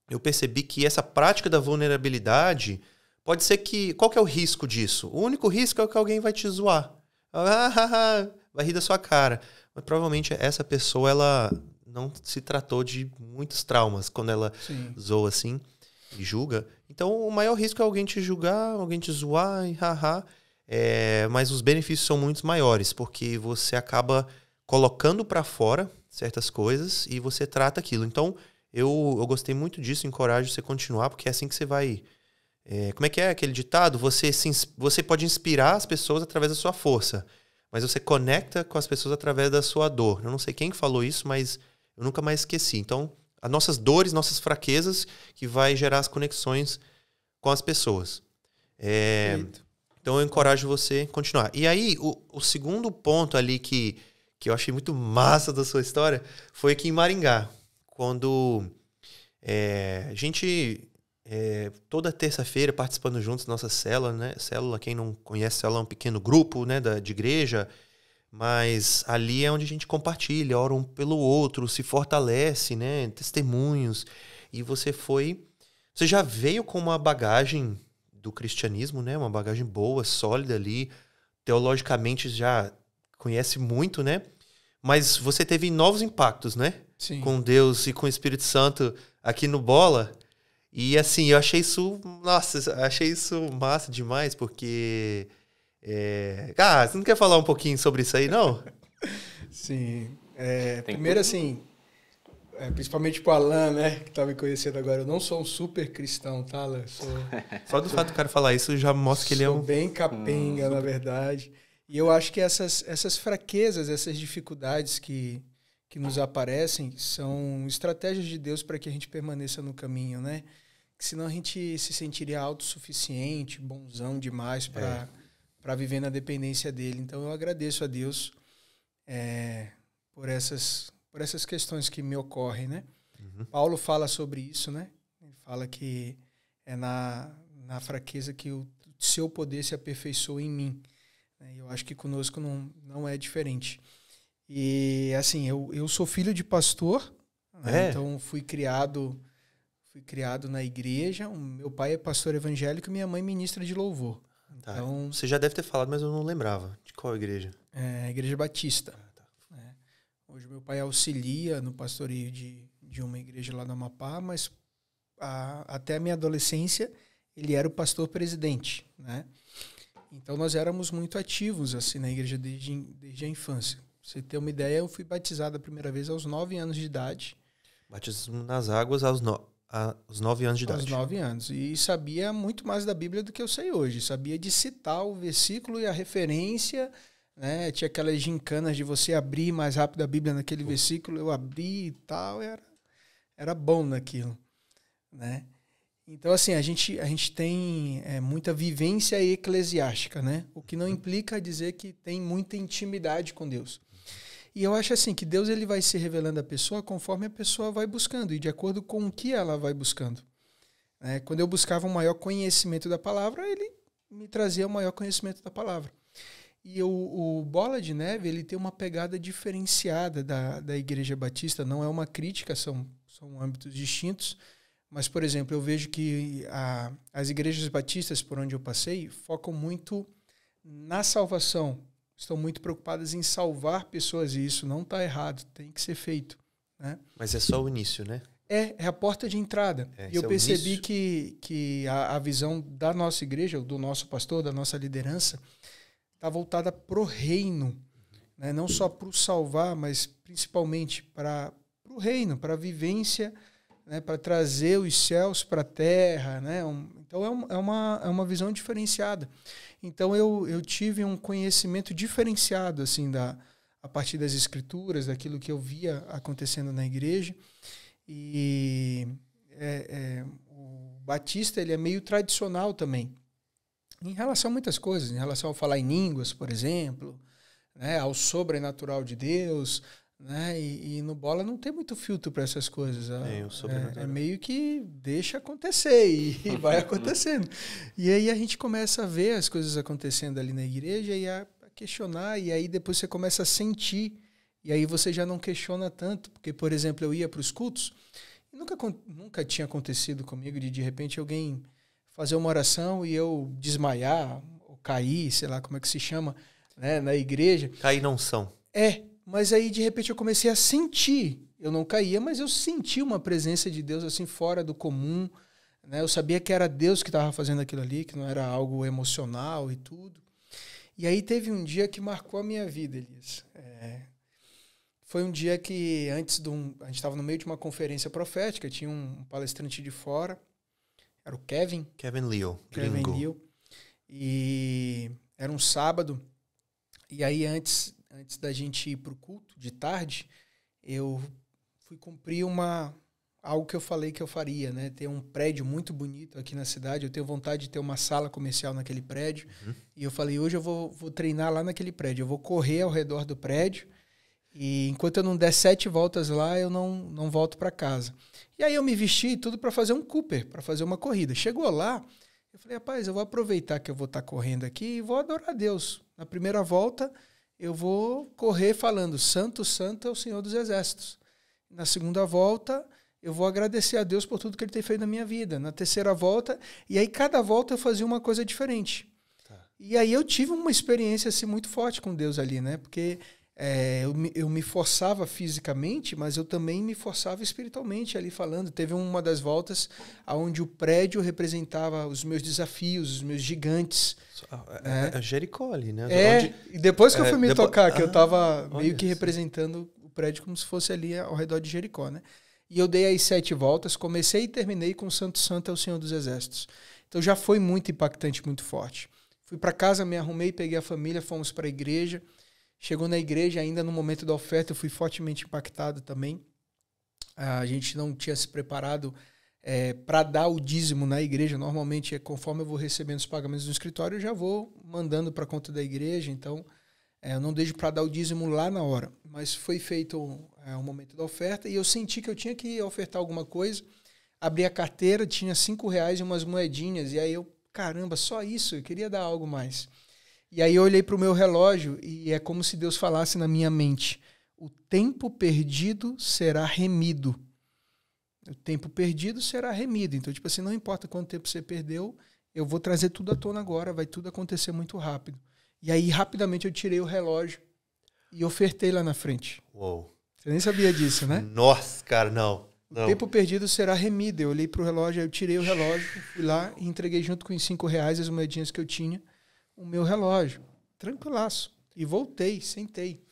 eu percebi que essa prática da vulnerabilidade pode ser que... Qual que é o risco disso? O único risco é que alguém vai te zoar. Vai rir da sua cara. Mas provavelmente essa pessoa, ela não se tratou de muitos traumas quando ela zoa assim e julga. Então o maior risco é alguém te julgar, alguém te zoar e mas os benefícios são muito maiores, porque você acaba colocando para fora certas coisas e você trata aquilo. Então... Eu gostei muito disso, encorajo você a continuar, porque é assim que você vai... como é que é aquele ditado? Você pode inspirar as pessoas através da sua força, mas você conecta com as pessoas através da sua dor. Eu não sei quem falou isso, mas eu nunca mais esqueci. Então, as nossas dores, nossas fraquezas, que vai gerar as conexões com as pessoas. Então, eu encorajo você a continuar. E aí, o segundo ponto ali que eu achei muito massa da sua história foi aqui em Maringá. Quando a gente, toda terça-feira, participando juntos da nossa célula, né? Célula, quem não conhece, célula é um pequeno grupo, né, de igreja, mas ali é onde a gente compartilha, ora um pelo outro, se fortalece, né? Testemunhos. E você já veio com uma bagagem do cristianismo, né? Uma bagagem boa, sólida ali, teologicamente já conhece muito, né? Mas você teve novos impactos, né? Sim. Com Deus e com o Espírito Santo aqui no Bola. E assim, eu achei isso... Nossa, achei isso massa demais, porque... você não quer falar um pouquinho sobre isso aí, não? Sim. Primeiro, assim... principalmente pro Alan, né? Que tá me conhecendo agora. Eu não sou um super cristão, tá, Alan? Só do fato do cara falar isso já mostra que ele é um... Sou bem capenga, na verdade. E eu acho que essas fraquezas, essas dificuldades que nos aparecem são estratégias de Deus para que a gente permaneça no caminho, né? Que senão a gente se sentiria autossuficiente, bonzão demais para viver na dependência dele. Então eu agradeço a Deus por essas questões que me ocorrem, né? Uhum. Paulo fala sobre isso, né? Ele fala que é na fraqueza que o seu poder se aperfeiçoa em mim. Eu acho que conosco não é diferente. E, assim, eu sou filho de pastor, né? Então fui criado na igreja. O meu pai é pastor evangélico e minha mãe ministra de louvor. Tá. Então, você já deve ter falado, mas eu não lembrava. De qual igreja? A Igreja Batista. Tá. Hoje meu pai auxilia no pastoreio de uma igreja lá no Amapá, mas até a minha adolescência ele era o pastor presidente, né? Então nós éramos muito ativos assim na igreja desde a infância. Pra você ter uma ideia, eu fui batizado a primeira vez aos 9 anos de idade. Batismo nas águas aos 9 anos de idade. Aos 9 anos. E sabia muito mais da Bíblia do que eu sei hoje. Sabia de citar o versículo e a referência, né? Tinha aquelas gincanas de você abrir mais rápido a Bíblia naquele versículo. Eu abri e tal. Era bom naquilo, né? Então, assim, a gente tem muita vivência eclesiástica, né? O que não implica dizer que tem muita intimidade com Deus. E eu acho assim que Deus ele vai se revelando à pessoa conforme a pessoa vai buscando e de acordo com o que ela vai buscando. Quando eu buscava um maior conhecimento da palavra, ele me trazia um maior conhecimento da palavra. E o Bola de Neve, ele tem uma pegada diferenciada da Igreja Batista. Não é uma crítica, são âmbitos distintos. Mas, por exemplo, eu vejo que as igrejas batistas por onde eu passei focam muito na salvação. Estão muito preocupadas em salvar pessoas. E isso não está errado, tem que ser feito. Né? Mas é só o início, né? É a porta de entrada. E eu percebi que a visão da nossa igreja, do nosso pastor, da nossa liderança, está voltada para o reino, né? Não só para o salvar, mas principalmente para o reino, para a vivência, né? Para trazer os céus para a terra. Né? Então é uma visão diferenciada. Então eu tive um conhecimento diferenciado assim, a partir das escrituras, daquilo que eu via acontecendo na igreja. E o Batista ele é meio tradicional também. Em relação a muitas coisas, em relação a falar em línguas, por exemplo, né, ao sobrenatural de Deus, né, e no Bola não tem muito filtro para essas coisas. É meio que deixa acontecer e vai acontecendo. E aí a gente começa a ver as coisas acontecendo ali na igreja e a questionar, e aí depois você começa a sentir, e aí você já não questiona tanto, porque, por exemplo, eu ia para os cultos, e nunca tinha acontecido comigo de repente alguém fazer uma oração e eu desmaiar, ou cair, sei lá como é que se chama, né, na igreja. Cair não são. Mas aí de repente eu comecei a sentir, eu não caía, mas eu senti uma presença de Deus assim fora do comum, né? Eu sabia que era Deus que estava fazendo aquilo ali, que não era algo emocional e tudo. E aí teve um dia que marcou a minha vida, Elias. Foi um dia que a gente estava no meio de uma conferência profética, tinha um palestrante de fora, era o Kevin Liu. E era um sábado. E aí, antes da gente ir para o culto, de tarde, eu fui cumprir algo que eu falei que eu faria, né? Ter um prédio muito bonito aqui na cidade. Eu tenho vontade de ter uma sala comercial naquele prédio. Uhum. E eu falei, hoje eu vou treinar lá naquele prédio. Eu vou correr ao redor do prédio. E enquanto eu não der 7 voltas lá, eu não volto para casa. E aí eu me vesti tudo para fazer um Cooper, para fazer uma corrida. Chegou lá, eu falei, rapaz, eu vou aproveitar que eu vou estar correndo aqui e vou adorar a Deus. Na primeira volta, eu vou correr falando, Santo, Santo é o Senhor dos Exércitos. Na segunda volta, eu vou agradecer a Deus por tudo que Ele tem feito na minha vida. Na terceira volta, e aí cada volta eu fazia uma coisa diferente. Tá. E aí eu tive uma experiência assim, muito forte com Deus ali, né? Porque eu me forçava fisicamente, mas eu também me forçava espiritualmente ali falando. Teve uma das voltas onde o prédio representava os meus desafios, os meus gigantes. É Jericó ali, né? E depois que eu fui me tocar, que eu estava meio que representando o prédio como se fosse ali ao redor de Jericó, né? E eu dei as 7 voltas, comecei e terminei com Santo, Santo é o Senhor dos Exércitos. Então já foi muito impactante, muito forte. Fui para casa, me arrumei, peguei a família, fomos para a igreja. Chegou na igreja, ainda no momento da oferta, eu fui fortemente impactado também. A gente não tinha se preparado para dar o dízimo na igreja. Normalmente, conforme eu vou recebendo os pagamentos no escritório, eu já vou mandando para a conta da igreja. Então, eu não deixo para dar o dízimo lá na hora. Mas foi feito o momento da oferta e eu senti que eu tinha que ofertar alguma coisa. Abri a carteira, tinha R$5 e umas moedinhas. E aí eu, caramba, só isso? Eu queria dar algo mais. E aí eu olhei para o meu relógio e é como se Deus falasse na minha mente, o tempo perdido será remido. O tempo perdido será remido. Então, tipo assim, não importa quanto tempo você perdeu, eu vou trazer tudo à tona agora, vai tudo acontecer muito rápido. E aí, rapidamente, eu tirei o relógio e ofertei lá na frente. Uou. Você nem sabia disso, né? Nossa, cara, não. O tempo perdido será remido. Eu olhei para o relógio, eu tirei o relógio, fui lá e entreguei junto com os R$5 as moedinhas que eu tinha, o meu relógio, tranquilaço. E voltei, sentei.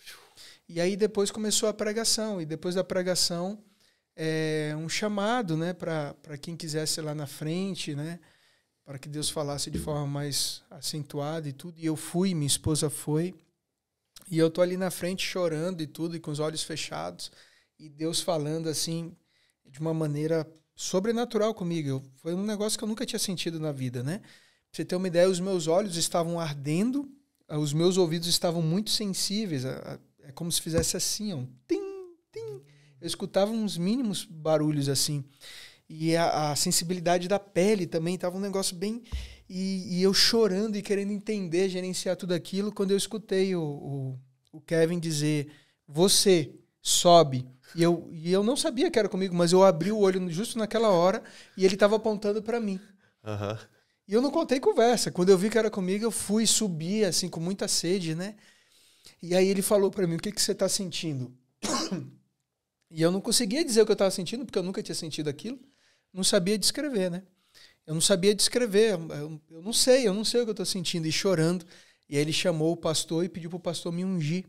E aí depois começou a pregação. E depois da pregação, um chamado, né, para quem quisesse ir lá na frente, né, para que Deus falasse de forma mais acentuada e tudo. E eu fui, minha esposa foi. E eu tô ali na frente chorando e tudo, e com os olhos fechados. E Deus falando assim, de uma maneira sobrenatural comigo. Foi um negócio que eu nunca tinha sentido na vida, né? Pra você ter uma ideia, os meus olhos estavam ardendo, os meus ouvidos estavam muito sensíveis, é como se fizesse assim, ó, tim, tim. Eu escutava uns mínimos barulhos assim. E a sensibilidade da pele também estava um negócio bem... E eu chorando e querendo entender, gerenciar tudo aquilo, quando eu escutei o Kevin dizer, você sobe. E eu não sabia que era comigo, mas eu abri o olho justo naquela hora e ele estava apontando para mim. Uhum. E eu não contei conversa. Quando eu vi que era comigo, eu fui subir, assim, com muita sede, né? E aí ele falou para mim, o que você está sentindo? E eu não conseguia dizer o que eu estava sentindo, porque eu nunca tinha sentido aquilo. Não sabia descrever, né? Eu não sabia descrever. Eu não sei o que eu estou sentindo. E chorando. E aí ele chamou o pastor e pediu para o pastor me ungir.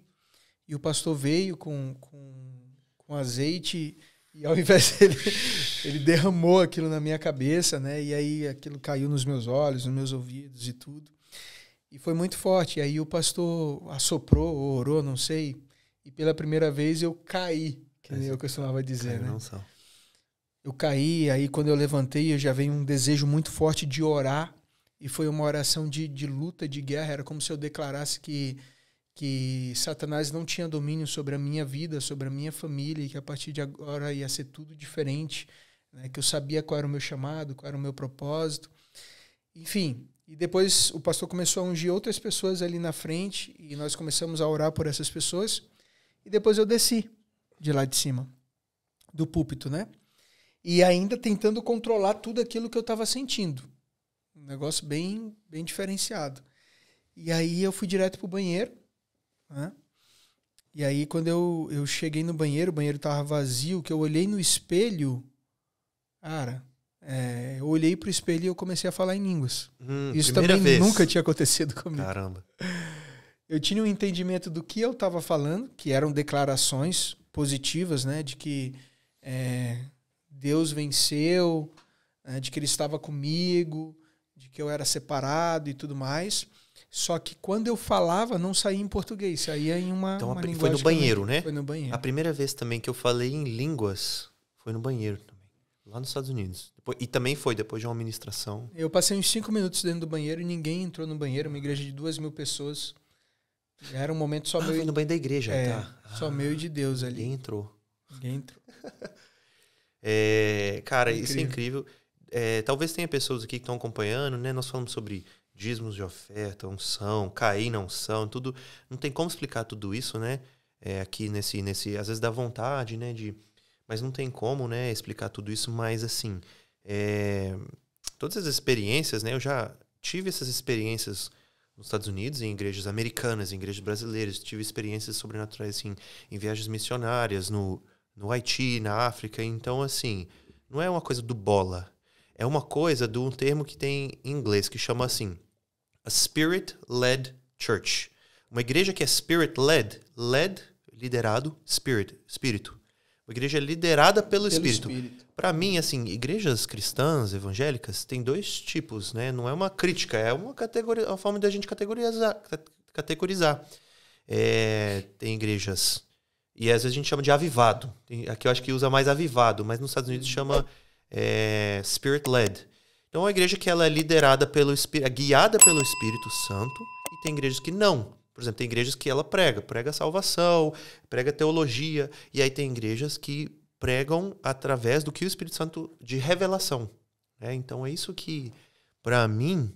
E o pastor veio com azeite e ao invés dele, ele derramou aquilo na minha cabeça, né? E aí aquilo caiu nos meus olhos, nos meus ouvidos e tudo. E foi muito forte. E aí o pastor assoprou, ou orou, não sei. E pela primeira vez eu caí, que nem eu costumava dizer, né? Eu caí, aí quando eu levantei, eu já veio um desejo muito forte de orar. E foi uma oração de luta, de guerra. Era como se eu declarasse que Satanás não tinha domínio sobre a minha vida, sobre a minha família, e que a partir de agora ia ser tudo diferente, né? Que eu sabia qual era o meu chamado, qual era o meu propósito. Enfim, e depois o pastor começou a ungir outras pessoas ali na frente, e nós começamos a orar por essas pessoas, e depois eu desci de lá de cima, do púlpito, né? E ainda tentando controlar tudo aquilo que eu estava sentindo. Um negócio bem, bem diferenciado. E aí eu fui direto pro banheiro, né? E aí quando eu cheguei no banheiro, o banheiro estava vazio, que eu olhei no espelho, cara, eu olhei pro espelho e eu comecei a falar em línguas. Isso também nunca tinha acontecido comigo. Caramba. Eu tinha um entendimento do que eu estava falando, que eram declarações positivas, né? De que Deus venceu, né, de que Ele estava comigo, de que eu era separado e tudo mais. Só que quando eu falava, não saía em português, saía em uma linguagem... Foi no banheiro, né? Foi no banheiro. A primeira vez também que eu falei em línguas foi no banheiro também, lá nos Estados Unidos. E também foi depois de uma ministração. Eu passei uns 5 minutos dentro do banheiro e ninguém entrou no banheiro, uma igreja de 2.000 pessoas. Era um momento só meu... Foi no banheiro da igreja, tá? Só meu e de Deus ali. Ninguém entrou. Cara, incrível. Isso é incrível. Talvez tenha pessoas aqui que estão acompanhando, né? Nós falamos sobre dízimos de oferta, unção, cair na unção, tudo. Não tem como explicar tudo isso, né? Aqui nesse às vezes dá vontade, né? Mas não tem como, né? Explicar tudo isso. Mas assim, todas as experiências, né? Eu já tive essas experiências nos Estados Unidos, em igrejas americanas, em igrejas brasileiras. Tive experiências sobrenaturais assim, em viagens missionárias no Haiti, na África. Então, assim, não é uma coisa do bola. É uma coisa de um termo que tem em inglês, que chama assim, a Spirit-led Church. Uma igreja que é Spirit-led, liderado, espírito. Uma igreja liderada pelo Espírito. Para mim, assim, igrejas cristãs, evangélicas, tem 2 tipos, né? Não é uma crítica, é uma categoria, uma forma da gente categorizar. Tem igrejas... E às vezes a gente chama de avivado. Aqui eu acho que usa mais avivado, mas nos Estados Unidos chama Spirit-led. Então é uma igreja que ela é liderada pelo Espírito, guiada pelo Espírito Santo, e tem igrejas que não. Por exemplo, tem igrejas que ela prega salvação, prega teologia, e aí tem igrejas que pregam através do que o Espírito Santo de revelação. Então é isso que, para mim,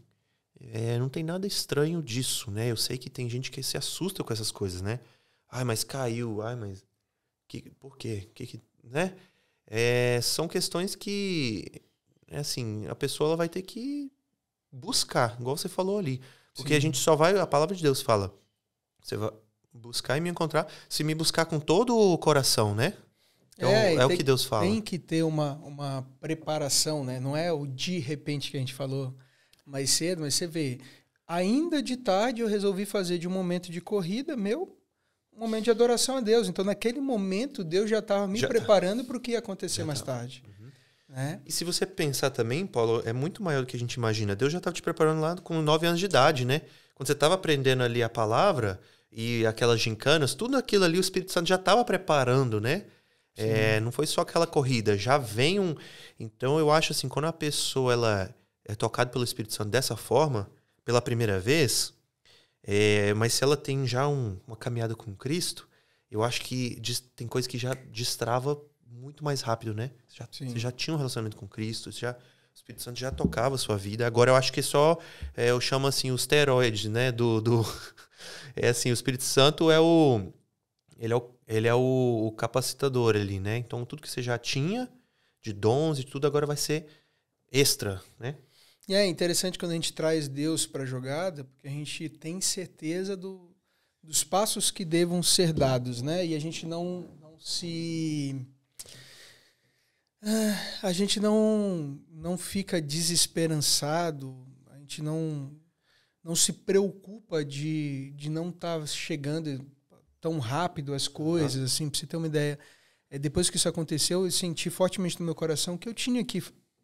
não tem nada estranho disso, né? Eu sei que tem gente que se assusta com essas coisas, né? Ai, mas caiu. Ai, mas... por quê? Né? São questões que... assim, a pessoa ela vai ter que buscar, igual você falou ali. Porque Sim. A gente só vai... A palavra de Deus fala... Você vai buscar e me encontrar... Se me buscar com todo o coração, né? Então, o que Deus fala. Tem que ter uma preparação, né? Não é o de repente que a gente falou mais cedo, mas você vê... Ainda de tarde eu resolvi fazer de um momento de corrida um momento de adoração a Deus. Então, naquele momento, Deus já estava me preparando para o que ia acontecer mais tarde. Uhum. E se você pensar também, Paulo, é muito maior do que a gente imagina. Deus já estava te preparando lá com 9 anos de idade, né? Quando você estava aprendendo ali a palavra e aquelas gincanas, tudo aquilo ali o Espírito Santo já estava preparando, né? Não foi só aquela corrida, já vem um... Então, eu acho assim, quando a pessoa ela é tocada pelo Espírito Santo dessa forma, pela primeira vez... mas se ela tem já uma caminhada com Cristo, eu acho que tem coisa que já destrava muito mais rápido, né? Você já tinha um relacionamento com Cristo, o Espírito Santo já tocava a sua vida. Agora eu acho que só, eu chamo assim, os esteroides, né? É assim, o Espírito Santo ele é o capacitador ali, né? Então tudo que você já tinha de dons e tudo agora vai ser extra, né? E é interessante quando a gente traz Deus para a jogada, porque a gente tem certeza dos passos que devam ser dados, né? E a gente não fica desesperançado, a gente não se preocupa de não estar chegando tão rápido as coisas, assim, para você ter uma ideia. Depois que isso aconteceu, eu senti fortemente no meu coração que eu tinha que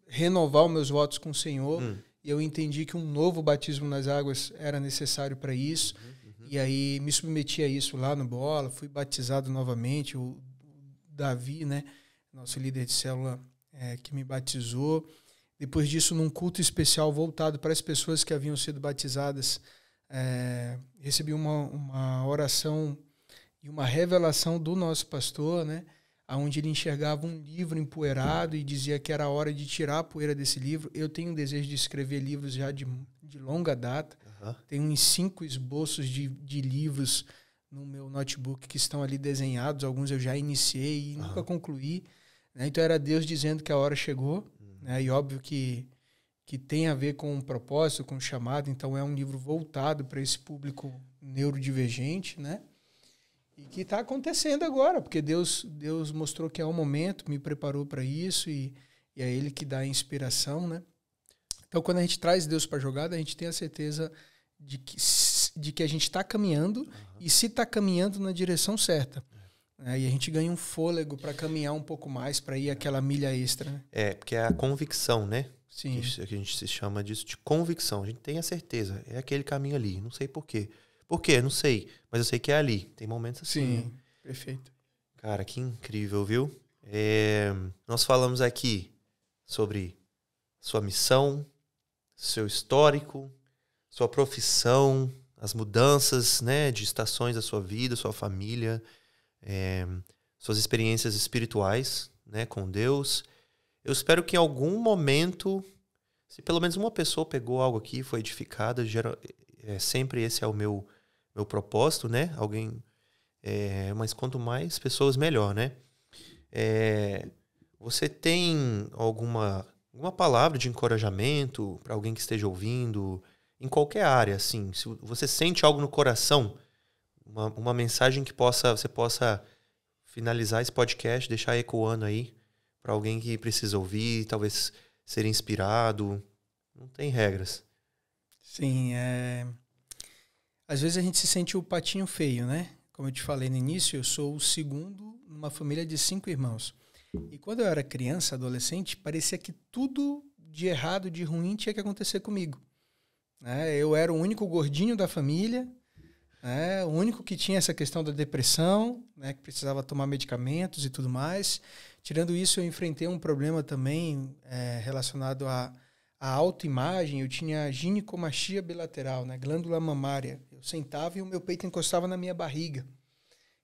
renovar os meus votos com o Senhor, e eu entendi que um novo batismo nas águas era necessário para isso, e aí me submeti a isso lá no Bola, fui batizado novamente, o Davi, né, nosso líder de célula, que me batizou. Depois disso, num culto especial voltado para as pessoas que haviam sido batizadas, recebi uma oração e uma revelação do nosso pastor, né, onde ele enxergava um livro empoeirado e dizia que era a hora de tirar a poeira desse livro. Eu tenho um desejo de escrever livros já de longa data. Tenho uns 5 esboços de livros no meu notebook que estão ali desenhados. Alguns eu já iniciei e nunca concluí. Né? Então era Deus dizendo que a hora chegou. Né? E óbvio que tem a ver com um propósito, com um chamado. Então é um livro voltado para esse público neurodivergente, né? E que está acontecendo agora, porque Deus mostrou que é o momento, me preparou para isso e é Ele que dá a inspiração, né? Então, quando a gente traz Deus para a jogada, a gente tem a certeza de que a gente está caminhando e se está caminhando na direção certa. E a gente ganha um fôlego para caminhar um pouco mais, para ir aquela milha extra. Né? Porque é a convicção, né? Sim. Que a gente se chama disso de convicção. A gente tem a certeza, é aquele caminho ali, não sei por quê. Por quê? Não sei, mas eu sei que é ali. Tem momentos assim. Sim, né? Perfeito. Cara, que incrível, viu? Nós falamos aqui sobre sua missão, seu histórico, sua profissão, as mudanças, né, de estações da sua vida, sua família, suas experiências espirituais, né, com Deus. Eu espero que em algum momento, se pelo menos uma pessoa pegou algo aqui, foi edificada, sempre esse é o meu propósito, né? Mas quanto mais pessoas, melhor, né? Você tem alguma palavra de encorajamento para alguém que esteja ouvindo, em qualquer área, assim? Se você sente algo no coração, uma mensagem que você possa finalizar esse podcast, deixar ecoando aí para alguém que precisa ouvir, talvez ser inspirado. Não tem regras. Sim, às vezes a gente se sente o patinho feio, né? Como eu te falei no início, eu sou o segundo numa família de 5 irmãos. E quando eu era criança, adolescente, parecia que tudo de errado, de ruim, tinha que acontecer comigo. Eu era o único gordinho da família, o único que tinha essa questão da depressão, né, que precisava tomar medicamentos e tudo mais. Tirando isso, eu enfrentei um problema também relacionado à autoimagem. Eu tinha ginecomastia bilateral, né, glândula mamária. Eu sentava e o meu peito encostava na minha barriga.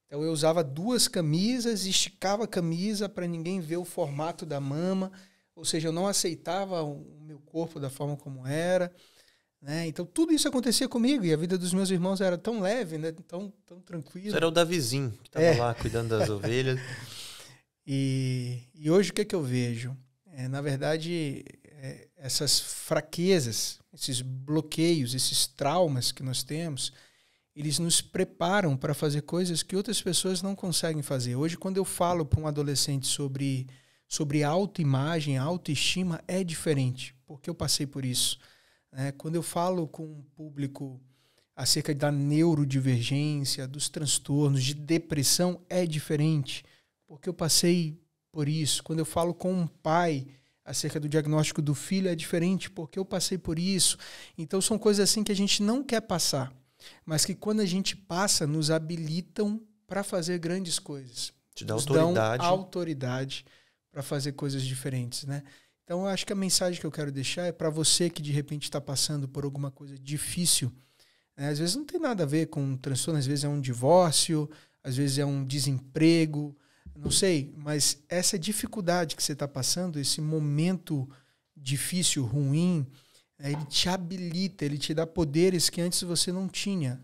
Então eu usava 2 camisas, esticava a camisa para ninguém ver o formato da mama. Ou seja, eu não aceitava o meu corpo da forma como era. Né? Então tudo isso acontecia comigo e a vida dos meus irmãos era tão leve, né? tão tranquila. Isso era o Davizinho, que estava lá cuidando das ovelhas. E hoje o que eu vejo? Na verdade, essas fraquezas, esses bloqueios, esses traumas que nós temos, eles nos preparam para fazer coisas que outras pessoas não conseguem fazer. Hoje, quando eu falo para um adolescente sobre autoimagem, autoestima, é diferente, porque eu passei por isso. Quando eu falo com um público acerca da neurodivergência, dos transtornos, de depressão, é diferente, porque eu passei por isso. Quando eu falo com um pai acerca do diagnóstico do filho, é diferente, porque eu passei por isso. Então, são coisas assim que a gente não quer passar, mas que quando a gente passa, nos habilitam para fazer grandes coisas. Te dá autoridade. Dão autoridade para fazer coisas diferentes, né? Então, eu acho que a mensagem que eu quero deixar é para você que, de repente, está passando por alguma coisa difícil. Às vezes não tem nada a ver com um transtorno, às vezes é um divórcio, às vezes é um desemprego, não sei, mas essa dificuldade que você está passando, esse momento difícil, ruim, ele te habilita, ele te dá poderes que antes você não tinha.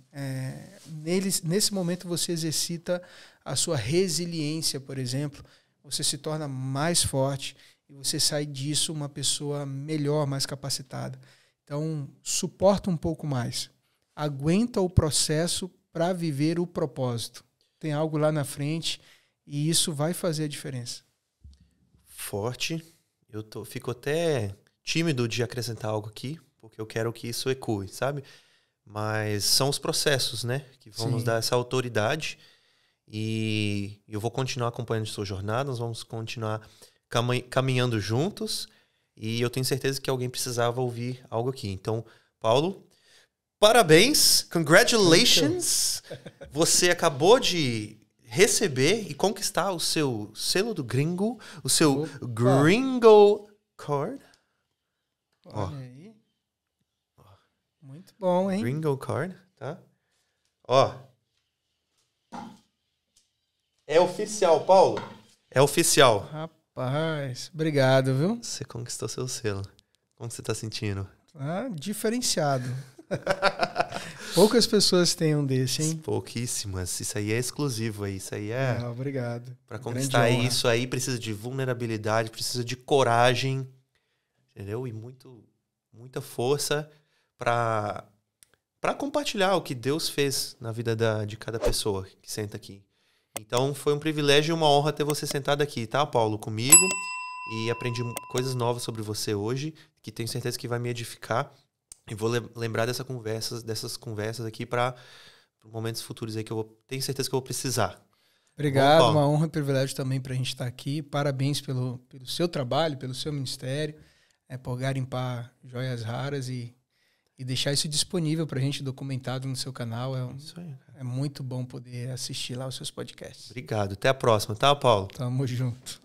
Nesse momento você exercita a sua resiliência, por exemplo, você se torna mais forte e você sai disso uma pessoa melhor, mais capacitada. Então, suporta um pouco mais. Aguenta o processo para viver o propósito. Tem algo lá na frente e isso vai fazer a diferença. Forte. Fico até tímido de acrescentar algo aqui, porque eu quero que isso ecoe, sabe? Mas são os processos, né? Que vão nos dar essa autoridade. E eu vou continuar acompanhando a sua jornada, nós vamos continuar caminhando juntos. E eu tenho certeza que alguém precisava ouvir algo aqui. Então, Paulo, parabéns, congratulations! Você acabou de receber e conquistar o seu selo do gringo, o seu Gringo Card. Olha aí. Muito bom, hein? Gringo Card, tá? Ó. É oficial, Paulo. É oficial. Rapaz, obrigado, viu? Você conquistou seu selo. Como você tá sentindo? Diferenciado. Poucas pessoas têm um desse, hein? Pouquíssimas. Isso aí é exclusivo aí. Isso aí é... obrigado. Para conquistar isso aí precisa de vulnerabilidade, precisa de coragem, entendeu? E muita força para compartilhar o que Deus fez na vida de cada pessoa que senta aqui. Então foi um privilégio e uma honra ter você sentado aqui, tá, Paulo? Comigo. E aprendi coisas novas sobre você hoje, que tenho certeza que vai me edificar. E vou lembrar dessas conversas aqui para momentos futuros aí que tenho certeza que eu vou precisar. Obrigado, bom, uma honra e privilégio também para a gente estar aqui. Parabéns pelo seu trabalho, pelo seu ministério, por garimpar joias raras e deixar isso disponível para a gente documentado no seu canal. Isso aí, cara. É muito bom poder assistir lá os seus podcasts. Obrigado. Até a próxima, tá, Paulo? Tamo junto.